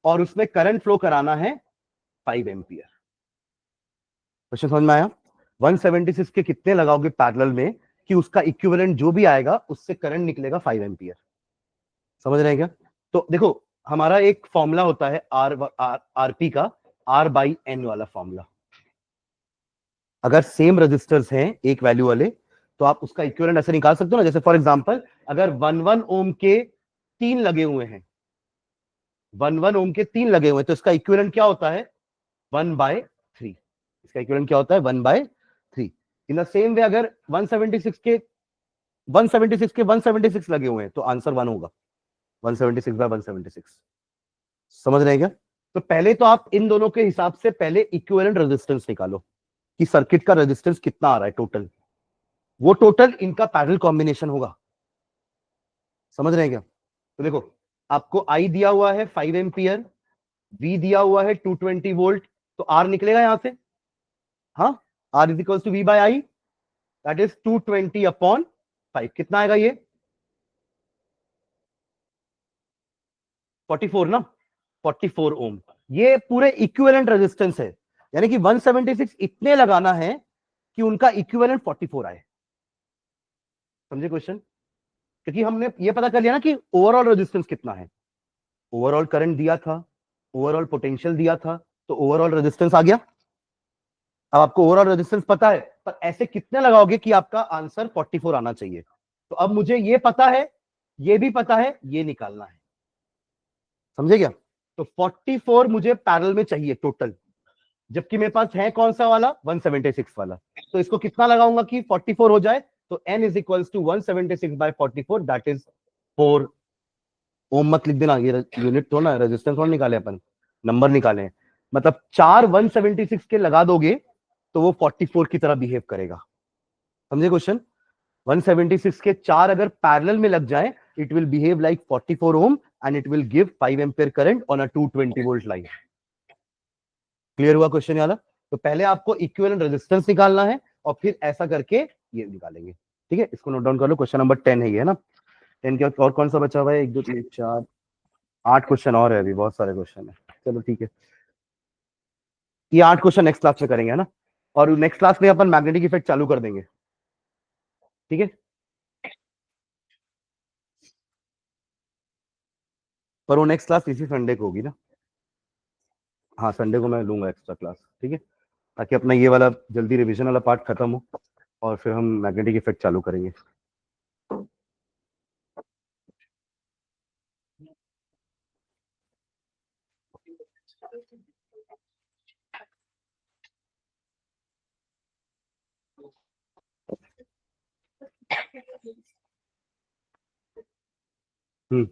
और उसमें करंट फ्लो कराना है 5 एम्पियर। क्वेश्चन समझ में आया? 176 के कितने लगाओगे पैरेलल में कि उसका इक्विवेलेंट जो भी आएगा उससे करंट निकलेगा 5 एम्पियर। समझ रहे हैं क्या? तो देखो, हमारा एक फॉर्मूला होता है आरपी का, R/N वाला फॉर्मूला। अगर सेम रजिस्टर्स हैं एक वैल्यू वाले, तो आप उसका इक्विवेलेंट ऐसे निकाल सकते हो ना, जैसे फॉर एग्जांपल अगर 11 ओम के 3 लगे हुए हैं, 11 ओम के 3 लगे हुए हैं, तो इसका इक्विवेलेंट क्या होता है? 1/3। इसका इक्विवेलेंट क्या होता है? 1/3। इन द सेम वे अगर 176 के 176 लगे हुए हैं, तो आंसर 1 होगा, 176/176। समझ रहे हैं क्या? तो पहले तो आप इन दोनों के हिसाब से पहले इक्विवेलेंट रेजिस्टेंस निकालो कि सर्किट का रेजिस्टेंस कितना आ रहा है टोटल, वो टोटल इनका पैरेलल कॉम्बिनेशन होगा। समझ रहे हैं क्या? तो देखो, आपको I दिया हुआ है 5 एम्पियर, V दिया हुआ है 220 वोल्ट, तो R निकलेगा यहां से, हाँ, R = V/I, दैट इज 220/5। कितना आएगा ये? 44 ना, 44 ओम। ये पूरे इक्विवेलेंट रेजिस्टेंस है, यानी कि 176 इतने लगाना है कि उनका इक्विवेलेंट 44 आए। समझे क्वेश्चन? क्योंकि हमने ये पता कर लिया ना कि ओवरऑल रेजिस्टेंस कितना है, ओवरऑल करंट दिया था, ओवरऑल पोटेंशियल दिया था, तो ओवरऑल रेजिस्टेंस आ गया। अब आपको ओवरऑल रेजिस्टेंस पता है, पर ऐसे कितने लगाओगे कि आपका आंसर 44 आना चाहिए। तो अब मुझे ये पता है, ये भी पता है, ये निकालना है। समझे क्या? तो 44 मुझे पैरेलल में चाहिए टोटल, जबकि मेरे पास है कौन सा वाला? 176 वाला। तो इसको कितना लगाऊंगा कि 44 हो जाए? तो n = 176/44, दैट इज 4 ओम। मत लिख देना, ये यूनिट तो ना, रेजिस्टेंस और निकाले अपन, नंबर निकाले, मतलब 4 176 के लगा दोगे तो वो 44 की तरह बिहेव करेगा। समझे क्वेश्चन? 176 के 4 अगर पैरेलल में लग जाए, it will behave like 44 ohm and it will give 5 ampere current on a 220 volt line. Clear हुआ क्वेश्चन वाला? तो पहले आपको इक्विवेलेंट रेजिस्टेंस निकालना है, और फिर ऐसा करके ये निकालेंगे। ठीक है, इसको नोट डाउन कर लो। क्वेश्चन नंबर 10 है ये ना। 10 के और कौन सा बचा हुआ है? 1 2 3 4 8 क्वेश्चन और है, अभी बहुत सारे क्वेश्चन है। चलो ठीक है, ये 8 क्वेश्चन नेक्स्ट क्लास में करेंगे, है ना। और नेक्स्ट क्लास में अपन मैग्नेटिक इफेक्ट चालू कर देंगे। ठीक है, पर वो नेक्स्ट क्लास इसी संडे को होगी ना। हाँ, संडे को मैं लूंगा एक्स्ट्रा क्लास। ठीक है, ताकि अपना ये वाला जल्दी रिवीजन वाला पार्ट खत्म हो और फिर हम मैग्नेटिक इफेक्ट चालू करेंगे। हम्म